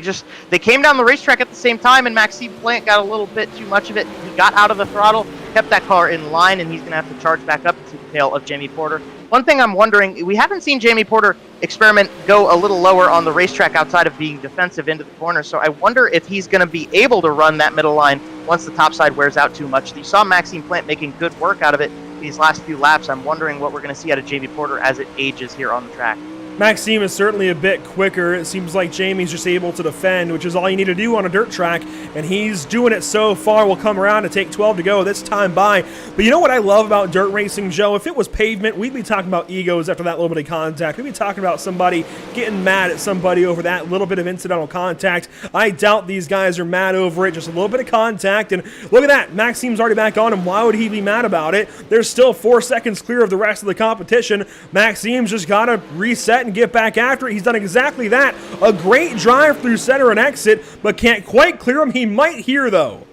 They came down the racetrack at the same time, and Maxime Plant got a little bit too much of it. He got out of the throttle, kept that car in line, and he's going to have to charge back up to the tail of Jamie Porter. One thing I'm wondering, we haven't seen Jamie Porter experiment go a little lower on the racetrack outside of being defensive into the corner, so I wonder if he's going to be able to run that middle line once the top side wears out too much. You saw Maxime Plant making good work out of it these last few laps. I'm wondering what we're going to see out of Jamie Porter as it ages here on the track. Maxime is certainly a bit quicker. It seems like Jamie's just able to defend, which is all you need to do on a dirt track, and he's doing it so far. We'll come around and take 12 to go this time by. But you know what I love about dirt racing, Joe? If it was pavement, we'd be talking about egos after that little bit of contact. We'd be talking about somebody getting mad at somebody over that little bit of incidental contact. I doubt these guys are mad over it. Just a little bit of contact, and look at that. Maxime's already back on him. Why would he be mad about it? There's still 4 seconds clear of the rest of the competition. Maxime's just got to reset and get back after it. He's done exactly that. A great drive through center and exit, but can't quite clear him. He might here, though.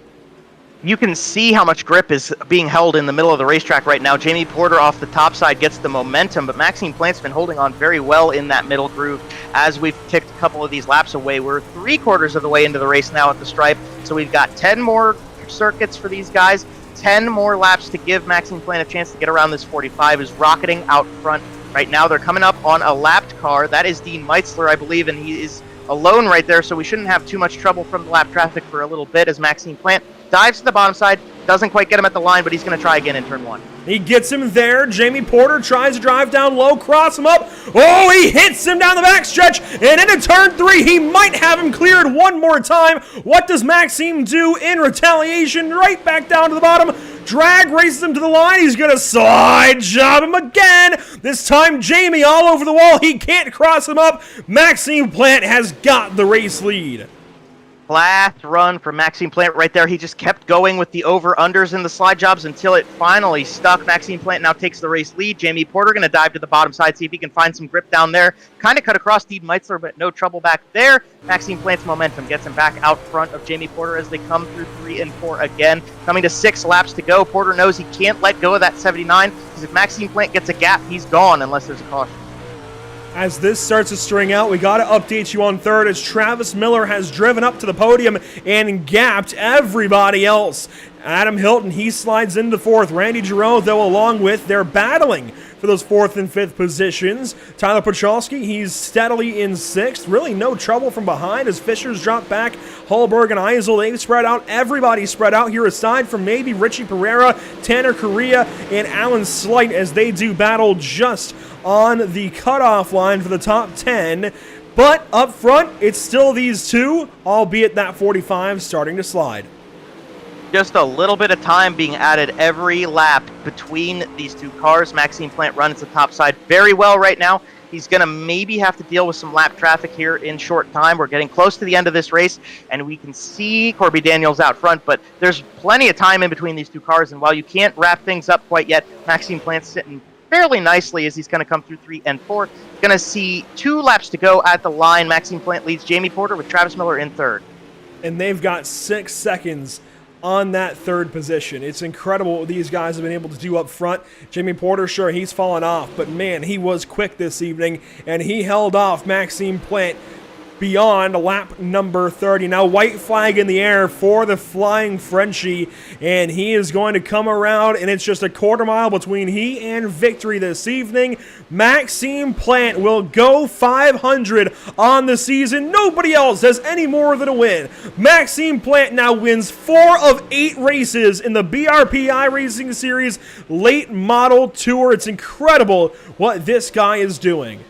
You can see how much grip is being held in the middle of the racetrack right now. Jamie Porter off the top side gets the momentum, but Maxime Plant's been holding on very well in that middle groove as we've ticked a couple of these laps away. We're 3/4 of the way into the race now at the stripe, so we've got 10 more circuits for these guys, 10 more laps to give Maxime Plant a chance to get around this 45, who's rocketing out front. Right now, they're coming up on a lapped car. That is Dean Meitzler, I believe, and he is alone right there, so we shouldn't have too much trouble from the lap traffic for a little bit as Maxime Plant dives to the bottom side. Doesn't quite get him at the line, but he's going to try again in turn 1. He gets him there. Jamie Porter tries to drive down low, cross him up. Oh, he hits him down the backstretch, and into turn 3, he might have him cleared one more time. What does Maxime do in retaliation? Right back down to the bottom. Drag races him to the line. He's going to slide job him again. This time, Jamie all over the wall. He can't cross him up. Maxime Plant has got the race lead. Last run for Maxime Plant right there. He just kept going with the over-unders and the slide jobs until it finally stuck. Maxime Plant now takes the race lead. Jamie Porter going to dive to the bottom side, see if he can find some grip down there. Kind of cut across Dean Meitzler, but no trouble back there. Maxime Plant's momentum gets him back out front of Jamie Porter as they come through 3 and 4 again. Coming to 6 laps to go. Porter knows he can't let go of that 79 because if Maxime Plant gets a gap, he's gone unless there's a caution. As this starts to string out, we got to update you on third as Travis Miller has driven up to the podium and gapped everybody else. Adam Hilton, he slides into 4th. Randy Giroux, though, along with, they're battling for those 4th and 5th positions. Tyler Pachalski, he's steadily in 6th. Really no trouble from behind as Fisher's dropped back. Hallberg and Eisel, they've spread out. Everybody's spread out here aside from maybe Richie Pereira, Tanner Correa, and Alan Slight as they do battle just on the cutoff line for the top 10. But up front, it's still these two, albeit that 45 starting to slide. Just a little bit of time being added every lap between these two cars. Maxime Plant runs the top side very well right now. He's going to maybe have to deal with some lap traffic here in short time. We're getting close to the end of this race, and we can see Corby Daniels out front, but there's plenty of time in between these two cars, and while you can't wrap things up quite yet, Maxime Plant's sitting fairly nicely as he's going to come through 3 and 4. Going to see 2 laps to go at the line. Maxime Plant leads Jamie Porter with Travis Miller in 3rd. And they've got 6 seconds on that 3rd position. It's incredible what these guys have been able to do up front. Jamie Porter, sure, he's fallen off, but man, he was quick this evening, and he held off Maxime Plant beyond lap number 30. Now white flag in the air for the Flying Frenchie, and he is going to come around, and it's just a quarter mile between he and victory this evening. Maxime Plant will go 500 on the season. Nobody else has any more than a win. Maxime Plant now wins 4 of 8 races in the BRP iRacing Series Late Model Tour. It's incredible what this guy is doing.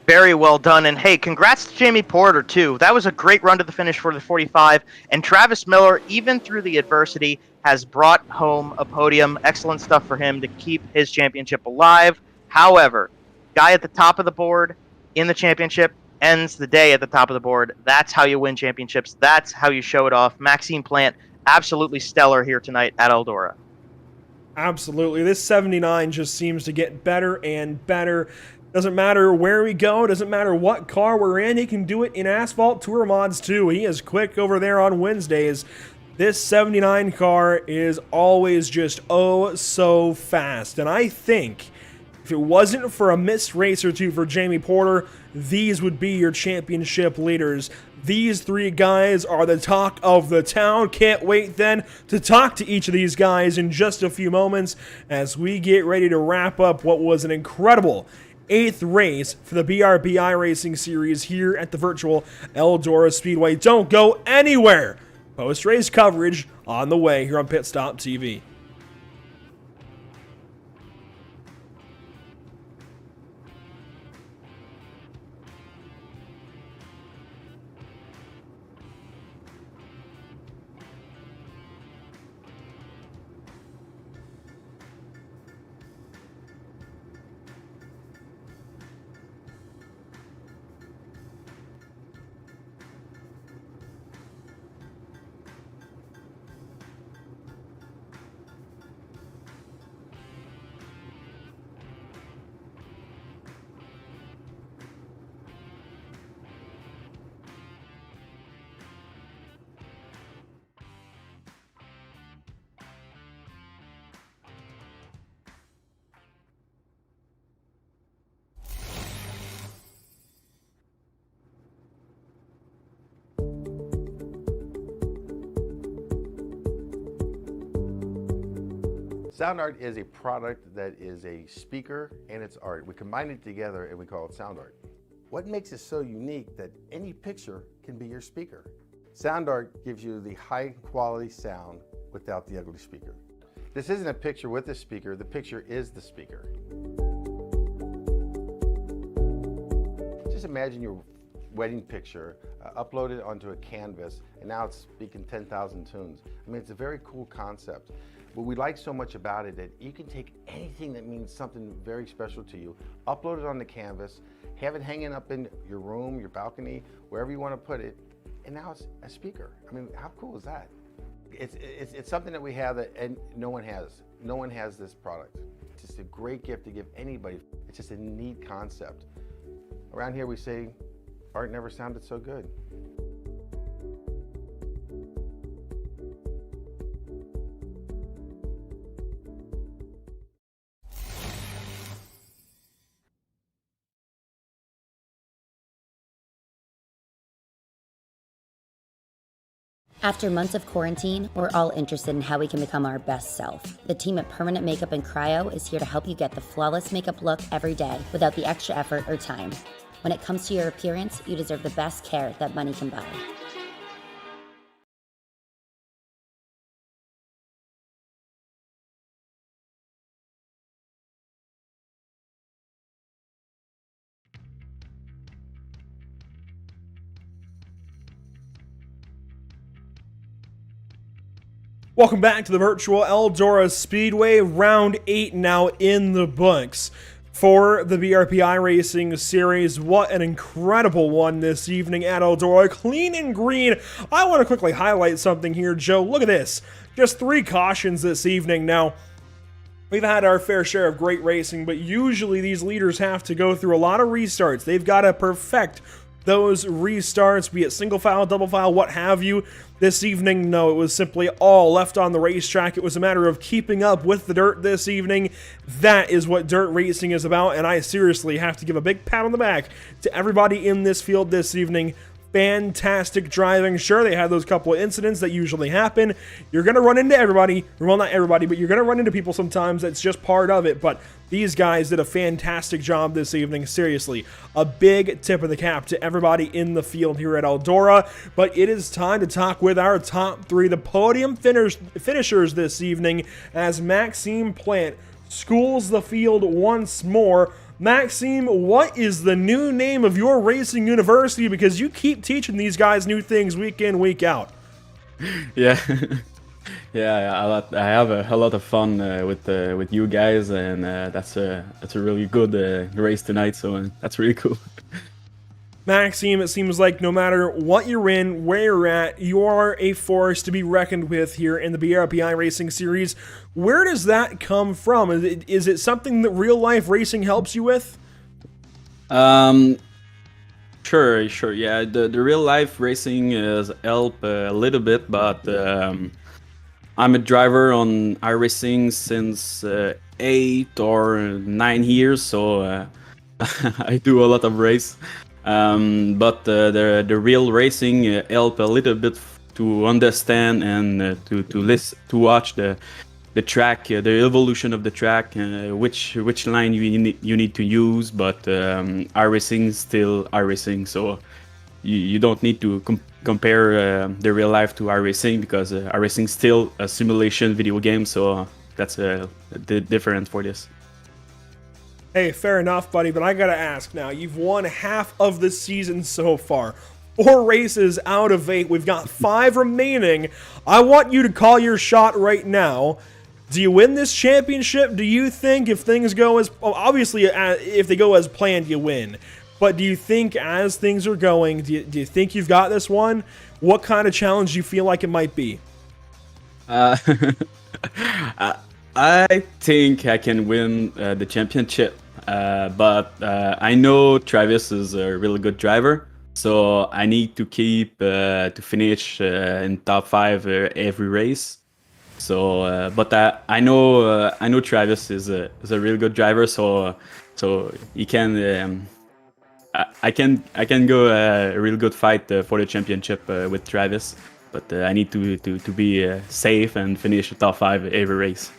Very well done. And hey, congrats to Jamie Porter, too. That was a great run to the finish for the 45. And Travis Miller, even through the adversity, has brought home a podium. Excellent stuff for him to keep his championship alive. However, guy at the top of the board in the championship ends the day at the top of the board. That's how you win championships. That's how you show it off. Maxime Plant, absolutely stellar here tonight at Eldora. Absolutely. This 79 just seems to get better and better. Doesn't matter where we go, doesn't matter what car we're in, he can do it in Asphalt Tour mods too. He is quick over there on Wednesdays. This 79 car is always just oh so fast. And I think if it wasn't for a missed race or two for Jamie Porter, these would be your championship leaders. These three guys are the talk of the town. Can't wait then to talk to each of these guys in just a few moments as we get ready to wrap up what was an incredible 8th race for the BRP iRacing series here at the virtual Eldora Speedway. Don't go anywhere. Post-race coverage on the way here on PitStop TV. Sound Art is a product that is a speaker and it's art. We combine it together and we call it Sound Art. What makes it so unique that any picture can be your speaker? Sound Art gives you the high quality sound without the ugly speaker. This isn't a picture with a speaker, the picture is the speaker. Just imagine your wedding picture uploaded onto a canvas and now it's speaking 10,000 tunes. I mean, it's a very cool concept. What we like so much about it that you can take anything that means something very special to you, upload it on the canvas, have it hanging up in your room, your balcony, wherever you want to put it, and now it's a speaker. I mean, how cool is that? It's something that we have that and no one has. No one has this product. It's just a great gift to give anybody. It's just a neat concept. Around here we say, art never sounded so good. After months of quarantine, we're all interested in how we can become our best self. The team at Permanent Makeup and Cryo is here to help you get the flawless makeup look every day without the extra effort or time. When it comes to your appearance, you deserve the best care that money can buy. Welcome back to the virtual Eldora Speedway. Round 8 now in the books for the BRP iRacing series. What an incredible one this evening at Eldora. Clean and green. I want to quickly highlight something here, Joe. Look at this. Just 3 cautions this evening. Now, we've had our fair share of great racing, but usually these leaders have to go through a lot of restarts. They've got to perfect those restarts, be it single file, double file, what have you. This evening, no, it was simply all left on the racetrack. It was a matter of keeping up with the dirt this evening. That is what dirt racing is about, and I seriously have to give a big pat on the back to everybody in this field this evening. Fantastic driving. Sure, they had those couple of incidents that usually happen. You're going to run into everybody. Well, not everybody, but you're going to run into people sometimes. That's just part of it. But these guys did a fantastic job this evening. Seriously, a big tip of the cap to everybody in the field here at Eldora. But it is time to talk with our top 3, the podium finishers this evening, as Maxime Plant schools the field once more Maxime, what is the new name of your racing university? Because you keep teaching these guys new things week in, week out. Yeah. Yeah, I have a lot of fun with you guys, and that's a really good race tonight. So that's really cool. Maxime, it seems like no matter what you're in, where you're at, you are a force to be reckoned with here in the BRP iRacing series. Where does that come from? Is it something that real life racing helps you with? Sure. Yeah, the real life racing has helped a little bit, but I'm a driver on iRacing since 8 or 9 years, so I do a lot of race. But the real racing help a little bit to understand and to watch the track, the evolution of the track, which line you need to use. But iRacing is still iRacing, so you don't need to compare the real life to iRacing, because iRacing is still a simulation video game. So that's the difference for this. Hey, fair enough, buddy, but I gotta ask now. You've won half of the season so far. 4 races out of 8. We've got 5 remaining. I want you to call your shot right now. Do you win this championship? Do you think if things go as... obviously, if they go as planned, you win. But do you think as things are going, do you think you've got this one? What kind of challenge do you feel like it might be? I think I can win the championship. But I know Travis is a really good driver, so I need to keep to finish in top 5 every race. So, but I know Travis is a really good driver, so he can. I can go a really good fight for the championship with Travis, but I need to be safe and finish the top 5 every race.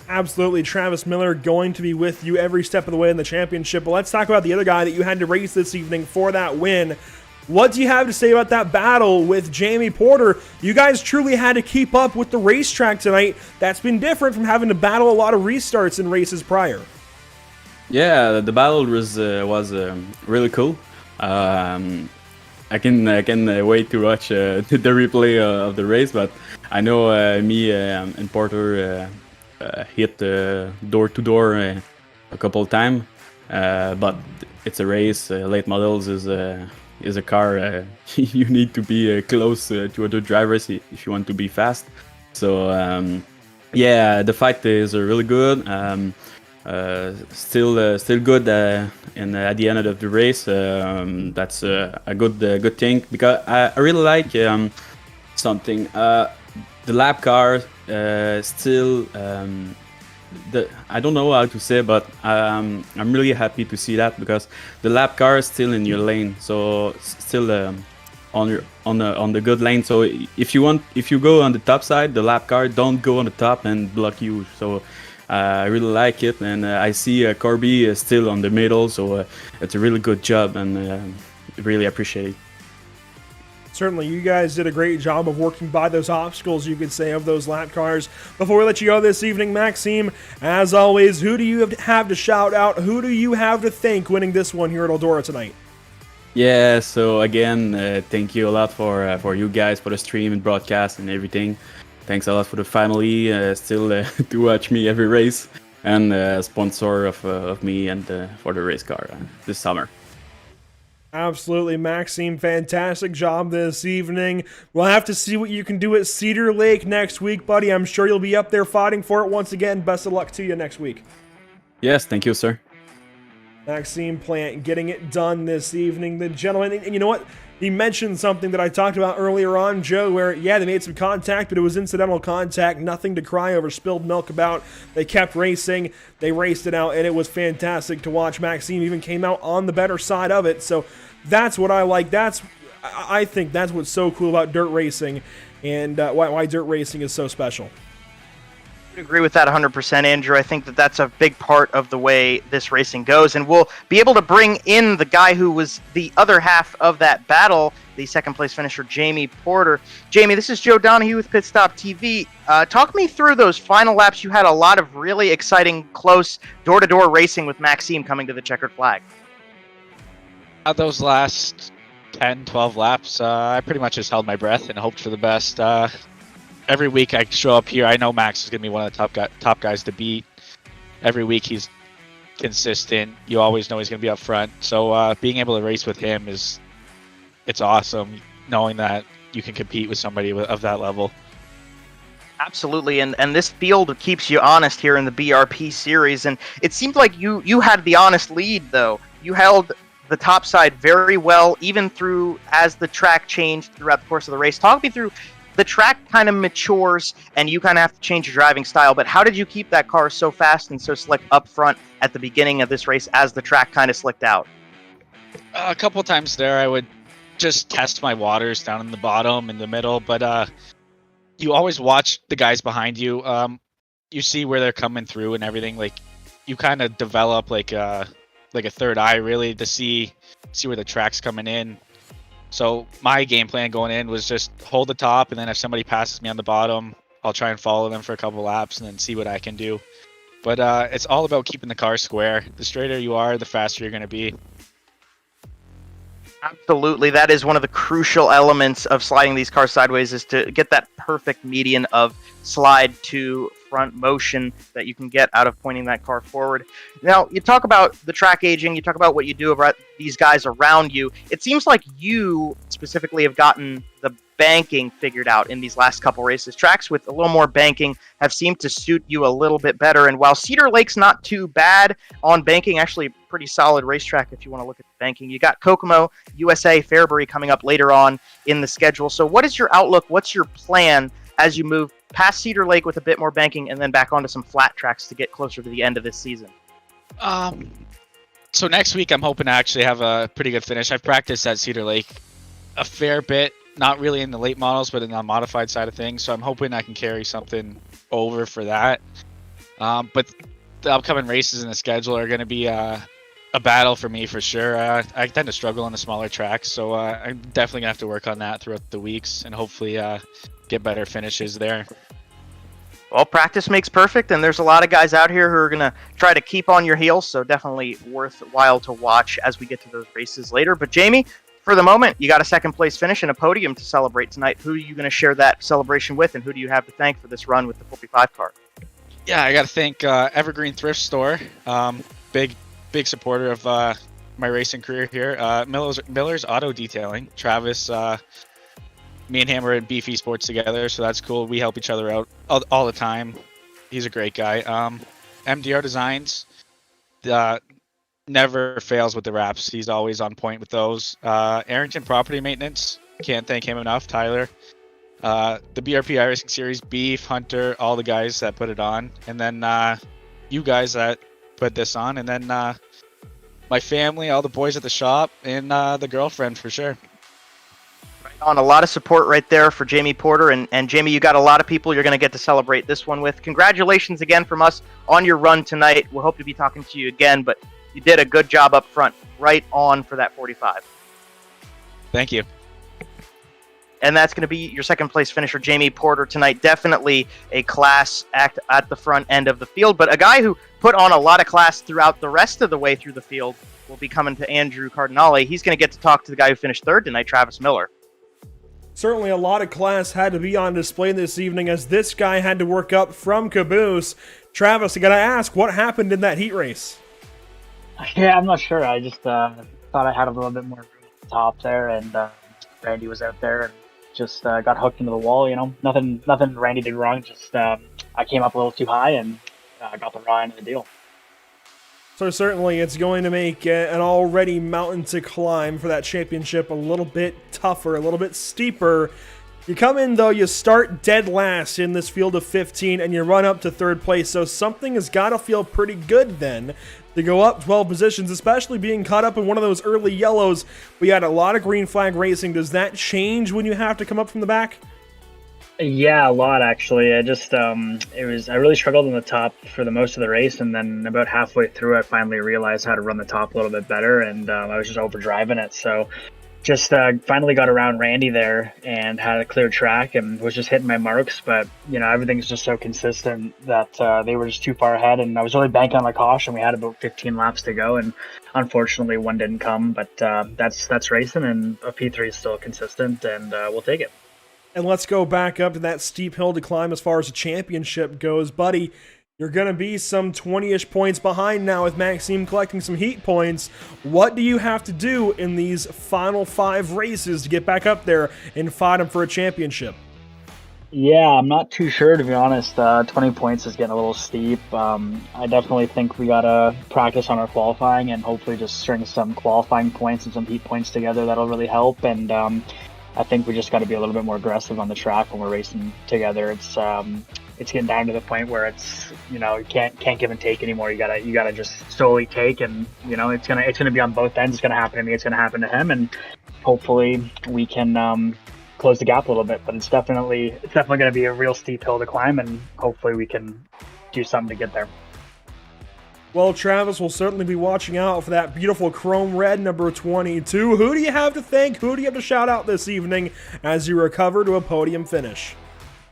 Absolutely, Travis Miller going to be with you every step of the way in the championship. But let's talk about the other guy that you had to race this evening for that win. What do you have to say about that battle with Jamie Porter? You guys truly had to keep up with the racetrack tonight. That's been different from having to battle a lot of restarts in races prior. Yeah, the battle was really cool. I can wait to watch the replay of the race, but I know me and Porter hit door to door a couple of times, but it's a race. Late models is a car you need to be close to other drivers if you want to be fast. So yeah, the fight is really good. Still good, and at the end of the race, that's a good thing, because I really like something. The lap car still, I don't know how to say, but I'm really happy to see that, because the lap car is still in your lane, so still on the good lane. So if you go on the top side, the lap car don't go on the top and block you. So I really like it, and I see Corby is still on the middle, so it's a really good job, and really appreciate it. Certainly, you guys did a great job of working by those obstacles, you could say, of those lap cars. Before we let you go this evening, Maxime, as always, who do you have to shout out? Who do you have to thank winning this one here at Eldora tonight? Yeah, so again, thank you a lot for you guys, for the stream and broadcast and everything. Thanks a lot for the family, still to watch me every race, and sponsor of me and for the race car this summer. Absolutely, Maxime, fantastic job this evening. We'll have to see what you can do at Cedar Lake next week, buddy. I'm sure you'll be up there fighting for it once again. Best of luck to you next week. Yes, thank you, sir. Maxime Plant getting it done this evening. The gentleman, and you know what? He mentioned something that I talked about earlier on, Joe, where, yeah, they made some contact, but it was incidental contact, nothing to cry over spilled milk about. They kept racing, they raced it out, and it was fantastic to watch. Maxime even came out on the better side of it, so that's what I like. I think that's what's so cool about dirt racing, and why dirt racing is so special. I agree with that 100%, Andrew. I think that that's a big part of the way this racing goes, and we'll be able to bring in the guy who was the other half of that battle, the second place finisher, Jamie Porter. Jamie, this is Joe Donahue with PitStop TV. Talk me through those final laps. You had a lot of really exciting, close, door-to-door racing with Maxime coming to the checkered flag. Those last 10, 12 laps, I pretty much just held my breath and hoped for the best. Every week I show up here, I know Max is going to be one of the top guys to beat. Every week he's consistent. You always know he's going to be up front. So being able to race with him it's awesome, knowing that you can compete with somebody of that level. Absolutely, and this field keeps you honest here in the BRP series, and it seemed like you had the honest lead, though. You held the top side very well, even through as the track changed throughout the course of the race. Talk me through, the track kind of matures and you kind of have to change your driving style, but how did you keep that car so fast and so slick up front at the beginning of this race as the track kind of slicked out? A couple of times there I would just test my waters down in the bottom, in the middle, but you always watch the guys behind you. You see where they're coming through and everything. Like, you kind of develop like a third eye, really, to see where the track's coming in. So my game plan going in was just hold the top, and then if somebody passes me on the bottom, I'll try and follow them for a couple laps and then see what I can do. But it's all about keeping the car square. The straighter you are, the faster you're going to be. Absolutely. That is one of the crucial elements of sliding these cars sideways, is to get that perfect median of slide to front motion that you can get out of pointing that car forward. Now, you talk about the track aging, you talk about what you do about these guys around you. It seems like you specifically have gotten the banking figured out in these last couple races. Tracks with a little more banking have seemed to suit you a little bit better, and while Cedar Lake's not too bad on banking, actually pretty solid racetrack if you want to look at the banking, you got Kokomo, USA, Fairbury coming up later on in the schedule. So what is your outlook? What's your plan as you move past Cedar Lake with a bit more banking and then back onto some flat tracks to get closer to the end of this season? So next week I'm hoping to actually have a pretty good finish. I've practiced at Cedar Lake a fair bit, not really in the late models, but in the modified side of things. So I'm hoping I can carry something over for that. But the upcoming races in the schedule are going to be a battle for me for sure. I tend to struggle on the smaller tracks, so I'm definitely gonna have to work on that throughout the weeks and hopefully get better finishes there. Well, practice makes perfect, and there's a lot of guys out here who are going to try to keep on your heels, so definitely worthwhile to watch as we get to those races later. But Jamie, for the moment, you got a second place finish and a podium to celebrate tonight. Who are you going to share that celebration with, and who do you have to thank for this run with the 45 car? Yeah, I got to thank Evergreen Thrift Store, big supporter of my racing career here. Miller's Auto Detailing, Travis. Me and him are in Beefy Sports together, so that's cool. We help each other out all the time. He's a great guy. MDR Designs never fails with the wraps. He's always on point with those. Arrington Property Maintenance, can't thank him enough. Tyler. The BRP iRacing Series, Beef, Hunter, all the guys that put it on. And then you guys that put this on. And then my family, all the boys at the shop, and the girlfriend for sure. On a lot of support right there for Jamie Porter, and Jamie, you got a lot of people you're going to get to celebrate this one with. Congratulations again from us on your run tonight. We'll hope to be talking to you again, but you did a good job up front, right on for that 45. Thank you. And that's going to be your second place finisher, Jamie Porter, tonight. Definitely a class act at the front end of the field, but a guy who put on a lot of class throughout the rest of the way through the field will be coming to Andrew Cardinale. He's going to get to talk to the guy who finished third tonight, Travis Miller. Certainly a lot of class had to be on display this evening as this guy had to work up from caboose. Travis, I gotta ask, what happened in that heat race? Yeah, I'm not sure. I just thought I had a little bit more room at the top there, and Randy was out there and just got hooked into the wall. You know, nothing Randy did wrong. Just I came up a little too high and got the raw end of the deal. So certainly it's going to make an already mountain to climb for that championship a little bit tougher, a little bit steeper. You come in, though, you start dead last in this field of 15, and you run up to third place. So something has got to feel pretty good then to go up 12 positions, especially being caught up in one of those early yellows. We had a lot of green flag racing. Does that change when you have to come up from the back? Yeah, a lot actually. I really struggled on the top for the most of the race, and then about halfway through, I finally realized how to run the top a little bit better, and I was just overdriving it. So just finally got around Randy there and had a clear track and was just hitting my marks. But everything's just so consistent that they were just too far ahead, and I was really banking on my caution. We had about 15 laps to go, and unfortunately one didn't come. But that's racing, and a P3 is still consistent, and we'll take it. And let's go back up to that steep hill to climb as far as the championship goes. Buddy, you're going to be some 20-ish points behind now with Maxime collecting some heat points. What do you have to do in these final 5 races to get back up there and fight him for a championship? Yeah, I'm not too sure, to be honest. 20 points is getting a little steep. I definitely think we got to practice on our qualifying and hopefully just string some qualifying points and some heat points together. That'll really help. And I think we just got to be a little bit more aggressive on the track when we're racing together. It's getting down to the point where it's you can't give and take anymore. You gotta just solely take, and it's gonna be on both ends. It's gonna happen to me. It's gonna happen to him, and hopefully we can close the gap a little bit. But it's definitely gonna be a real steep hill to climb, and hopefully we can do something to get there. Well, Travis will certainly be watching out for that beautiful chrome red number 22. Who do you have to thank? Who do you have to shout out this evening as you recover to a podium finish?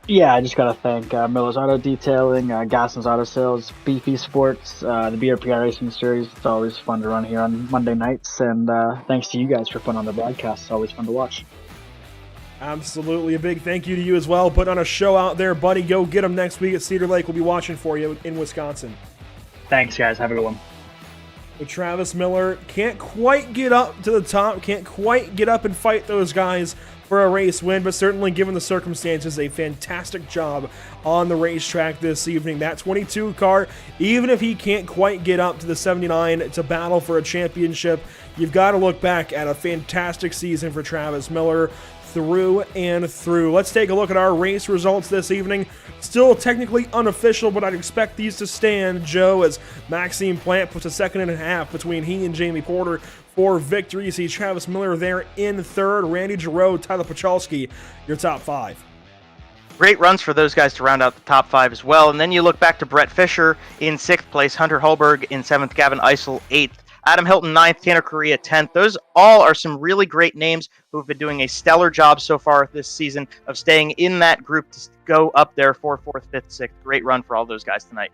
Yeah, I just got to thank Miller's Auto Detailing, Gaston's Auto Sales, Beefy Sports, the BRP iRacing Series. It's always fun to run here on Monday nights. And thanks to you guys for putting on the broadcast. It's always fun to watch. Absolutely. A big thank you to you as well. Put on a show out there, buddy. Go get them next week at Cedar Lake. We'll be watching for you in Wisconsin. Thanks, guys. Have a good one. But Travis Miller can't quite get up to the top, can't quite get up and fight those guys for a race win, but certainly given the circumstances, a fantastic job on the racetrack this evening. That 22 car, even if he can't quite get up to the 79 to battle for a championship, you've got to look back at a fantastic season for Travis Miller through and through. Let's take a look at our race results this evening. Still technically unofficial, but I'd expect these to stand, Joe, as Maxime Plant puts a second and a half between he and Jamie Porter for victory. You see Travis Miller there in third, Randy Giroux, Tyler Pachalski, your top 5. Great runs for those guys to round out the top 5 as well. And then you look back to Brett Fisher in 6th place, Hunter Holberg in 7th, Gavin Eisel 8th, Adam Hilton 9th, Tanner Correa 10th. Those all are some really great names who have been doing a stellar job so far this season of staying in that group to go up there for 4th, 5th, 6th. Great run for all those guys tonight.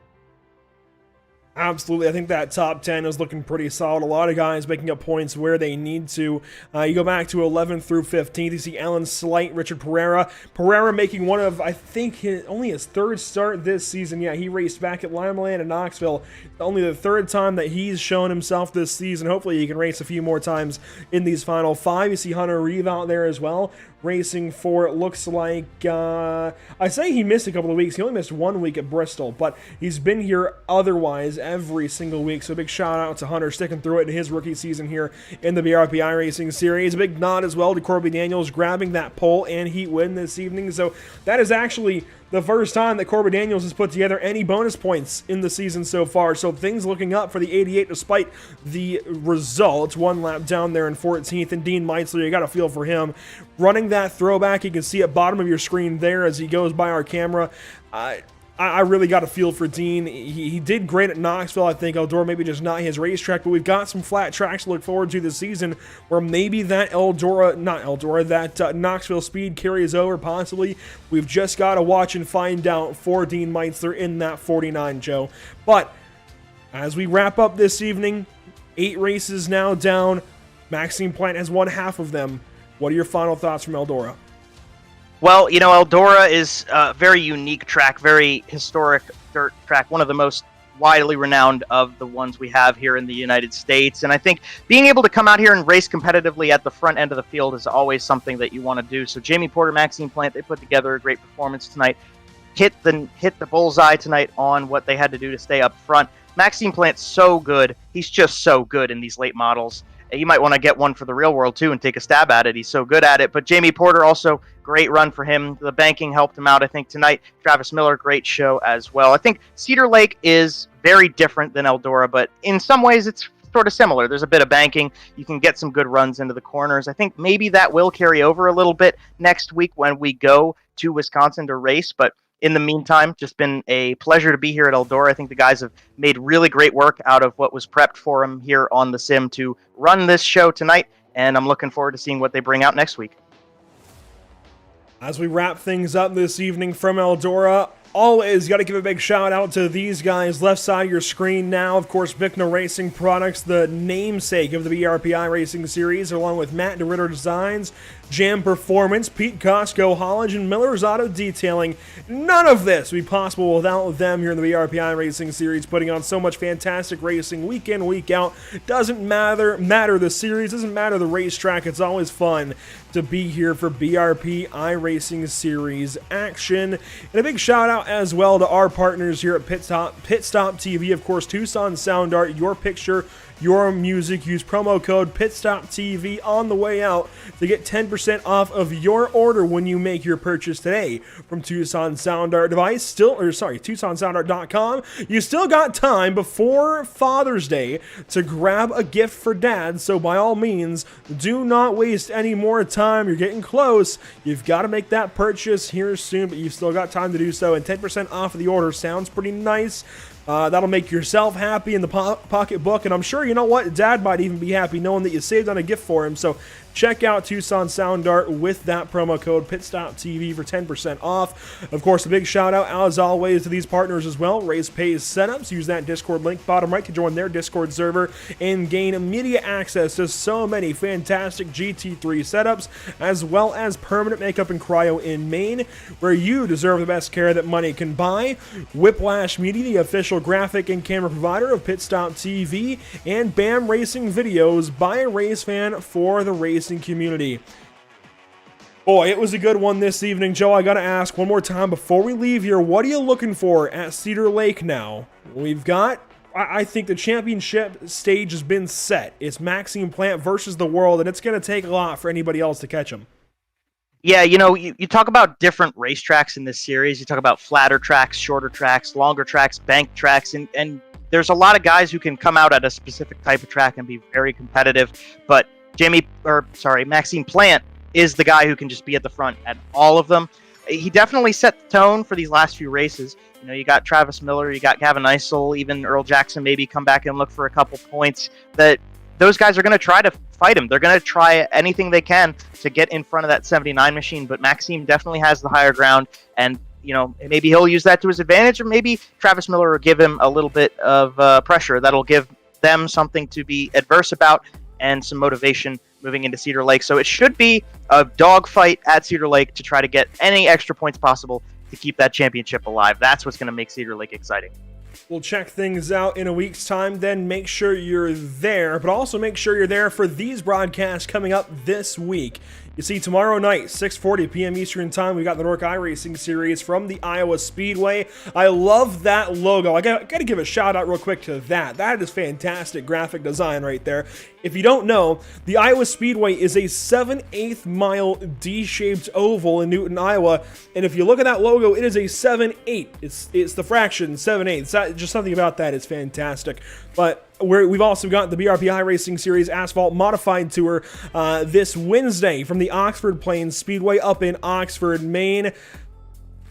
Absolutely. I think that top 10 is looking pretty solid. A lot of guys making up points where they need to. You go back to 11th through 15th. You see Alan Slight, Richard Pereira. Pereira making one of, I think, only his 3rd start this season. Yeah, he raced back at Limeland and Knoxville. Only the 3rd time that he's shown himself this season. Hopefully he can race a few more times in these final 5. You see Hunter Reeve out there as well, racing for, it looks like, I say he missed a couple of weeks. He only missed 1 week at Bristol, but he's been here otherwise every single week. So a big shout out to Hunter sticking through it in his rookie season here in the BRP iRacing Series. A big nod as well to Corby Daniels grabbing that pole and heat win this evening. So that is actually the first time that Corby Daniels has put together any bonus points in the season so far. So things looking up for the 88 despite the results. 1 lap down there in 14th. And Dean Meitzler, you got a feel for him. Running that throwback, you can see at bottom of your screen there as he goes by our camera. I really got a feel for Dean. He did great at Knoxville. I think Eldora maybe just not his racetrack, but we've got some flat tracks to look forward to this season where maybe that that Knoxville speed carries over possibly. We've just got to watch and find out for Dean Meitzler in that 49, Joe. But as we wrap up this evening, 8 races now down. Maxime Plant has won half of them. What are your final thoughts from Eldora? Well, Eldora is a very unique track, very historic dirt track, one of the most widely renowned of the ones we have here in the United States. And I think being able to come out here and race competitively at the front end of the field is always something that you want to do. So Jamie Porter, Maxime Plant, they put together a great performance tonight. Hit the bullseye tonight on what they had to do to stay up front. Maxime Plant's so good. He's just so good in these late models. You might want to get one for the real world, too, and take a stab at it. He's so good at it. But Jamie Porter, also great run for him. The banking helped him out, I think, tonight. Travis Miller, great show as well. I think Cedar Lake is very different than Eldora, but in some ways it's sort of similar. There's a bit of banking. You can get some good runs into the corners. I think maybe that will carry over a little bit next week when we go to Wisconsin to race. But in the meantime, just been a pleasure to be here at Eldora. I think the guys have made really great work out of what was prepped for them here on the sim to run this show tonight. And I'm looking forward to seeing what they bring out next week. As we wrap things up this evening from Eldora, always got to give a big shout out to these guys left side of your screen now. Of course, Bicknell Racing Products, the namesake of the BRP iRacing series, along with Matt DeRitter Designs, Jam Performance, Pete Costco, Hollage, and Miller's Auto Detailing. None of this would be possible without them here in the BRP iRacing series, putting on so much fantastic racing week in, week out. Doesn't matter the series, doesn't matter the racetrack. It's always fun to be here for BRP iRacing series action. And a big shout out as well to our partners here at PitStop TV, of course, Tucson Sound Art, your picture, your music. Use promo code PitStop TV on the way out to get 10% off of your order when you make your purchase today from Tucson Sound Art device. TucsonSoundArt.com. You still got time before Father's Day to grab a gift for dad, so by all means, do not waste any more time. You're getting close. You've got to make that purchase here soon, but you've still got time to do so, and 10% off of the order sounds pretty nice. That'll make yourself happy in the pocketbook, and I'm sure, you know what, Dad might even be happy knowing that you saved on a gift for him. So check out Tucson Sound Art with that promo code PitStopTV for 10% off. Of course, a big shout out, as always, to these partners as well. Raise Pays Setups. Use that Discord link bottom right to join their Discord server and gain immediate access to so many fantastic GT3 setups, as well as permanent makeup and cryo in Maine, where you deserve the best care that money can buy. Whiplash Media, the official graphic and camera provider of PitStop TV, and BAM Racing Videos by a race fan for the racing community. Boy, it was a good one this evening. Joe, I gotta ask one more time before we leave here, what are you looking for at Cedar Lake now? We've got, I think the championship stage has been set. It's Maxime Plant versus the world, and it's gonna take a lot for anybody else to catch him. Yeah, you know, you talk about different racetracks in this series. You talk about flatter tracks, shorter tracks, longer tracks, bank tracks, and there's a lot of guys who can come out at a specific type of track and be very competitive. But Maxime Plant is the guy who can just be at the front at all of them. He definitely set the tone for these last few races. You know, you got Travis Miller, you got Gavin Isel, even Earl Jackson maybe come back and look for a couple points. Those guys are going to try to fight him. They're going to try anything they can to get in front of that 79 machine, but Maxime definitely has the higher ground, and you know, maybe he'll use that to his advantage, or maybe Travis Miller will give him a little bit of pressure that'll give them something to be adverse about and some motivation moving into Cedar Lake. So it should be a dogfight at Cedar Lake to try to get any extra points possible to keep that championship alive. That's what's going to make Cedar Lake exciting. We'll check things out in a week's time, then make sure you're there, but also make sure you're there for these broadcasts coming up this week. You see, tomorrow night, 6:40 p.m. Eastern Time, we got the Nork iRacing Series from the Iowa Speedway. I love that logo. I got to give a shout out real quick to that. That is fantastic graphic design right there. If you don't know, the Iowa Speedway is a 7/8 mile D-shaped oval in Newton, Iowa, and if you look at that logo, it is a 7/8. It's the fraction 7/8. Just something about that is fantastic. But we've also got the BRP iRacing Series Asphalt Modified Tour this Wednesday from the Oxford Plains Speedway up in Oxford, Maine.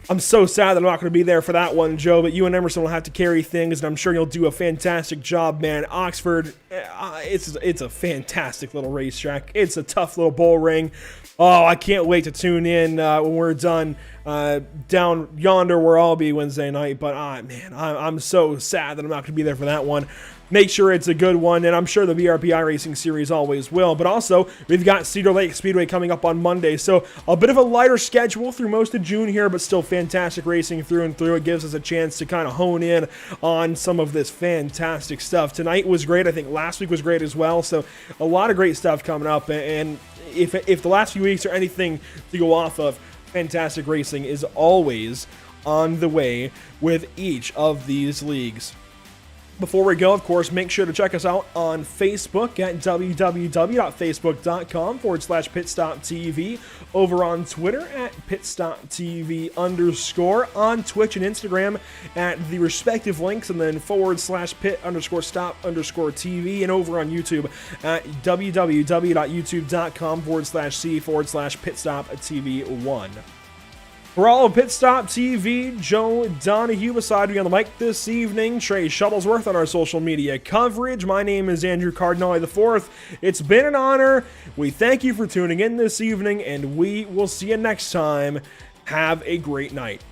I'm so sad that I'm not going to be there for that one, Joe, but you and Emerson will have to carry things, and I'm sure you'll do a fantastic job, man. Oxford, it's a fantastic little racetrack. It's a tough little bull ring. Oh, I can't wait to tune in when we're done down yonder where I'll be Wednesday night, but man, I'm so sad that I'm not going to be there for that one. Make sure it's a good one, and I'm sure the BRP iRacing Series always will. But also, we've got Cedar Lake Speedway coming up on Monday, so a bit of a lighter schedule through most of June here, but still fantastic racing through and through. It gives us a chance to kind of hone in on some of this fantastic stuff. Tonight was great. I think last week was great as well, so a lot of great stuff coming up, and if the last few weeks are anything to go off of, fantastic racing is always on the way with each of these leagues. Before we go, of course, make sure to check us out on Facebook at www.facebook.com/PitStop over on Twitter at PitStopTV_, on Twitch and Instagram at the respective links, and then /pit_stop_TV, and over on YouTube at www.youtube.com/C/PitStopTV1. For all of Pit Stop TV, Joe Donahue beside me on the mic this evening, Trey Shuttlesworth on our social media coverage. My name is Andrew Cardinale IV. It's been an honor. We thank you for tuning in this evening, and we will see you next time. Have a great night.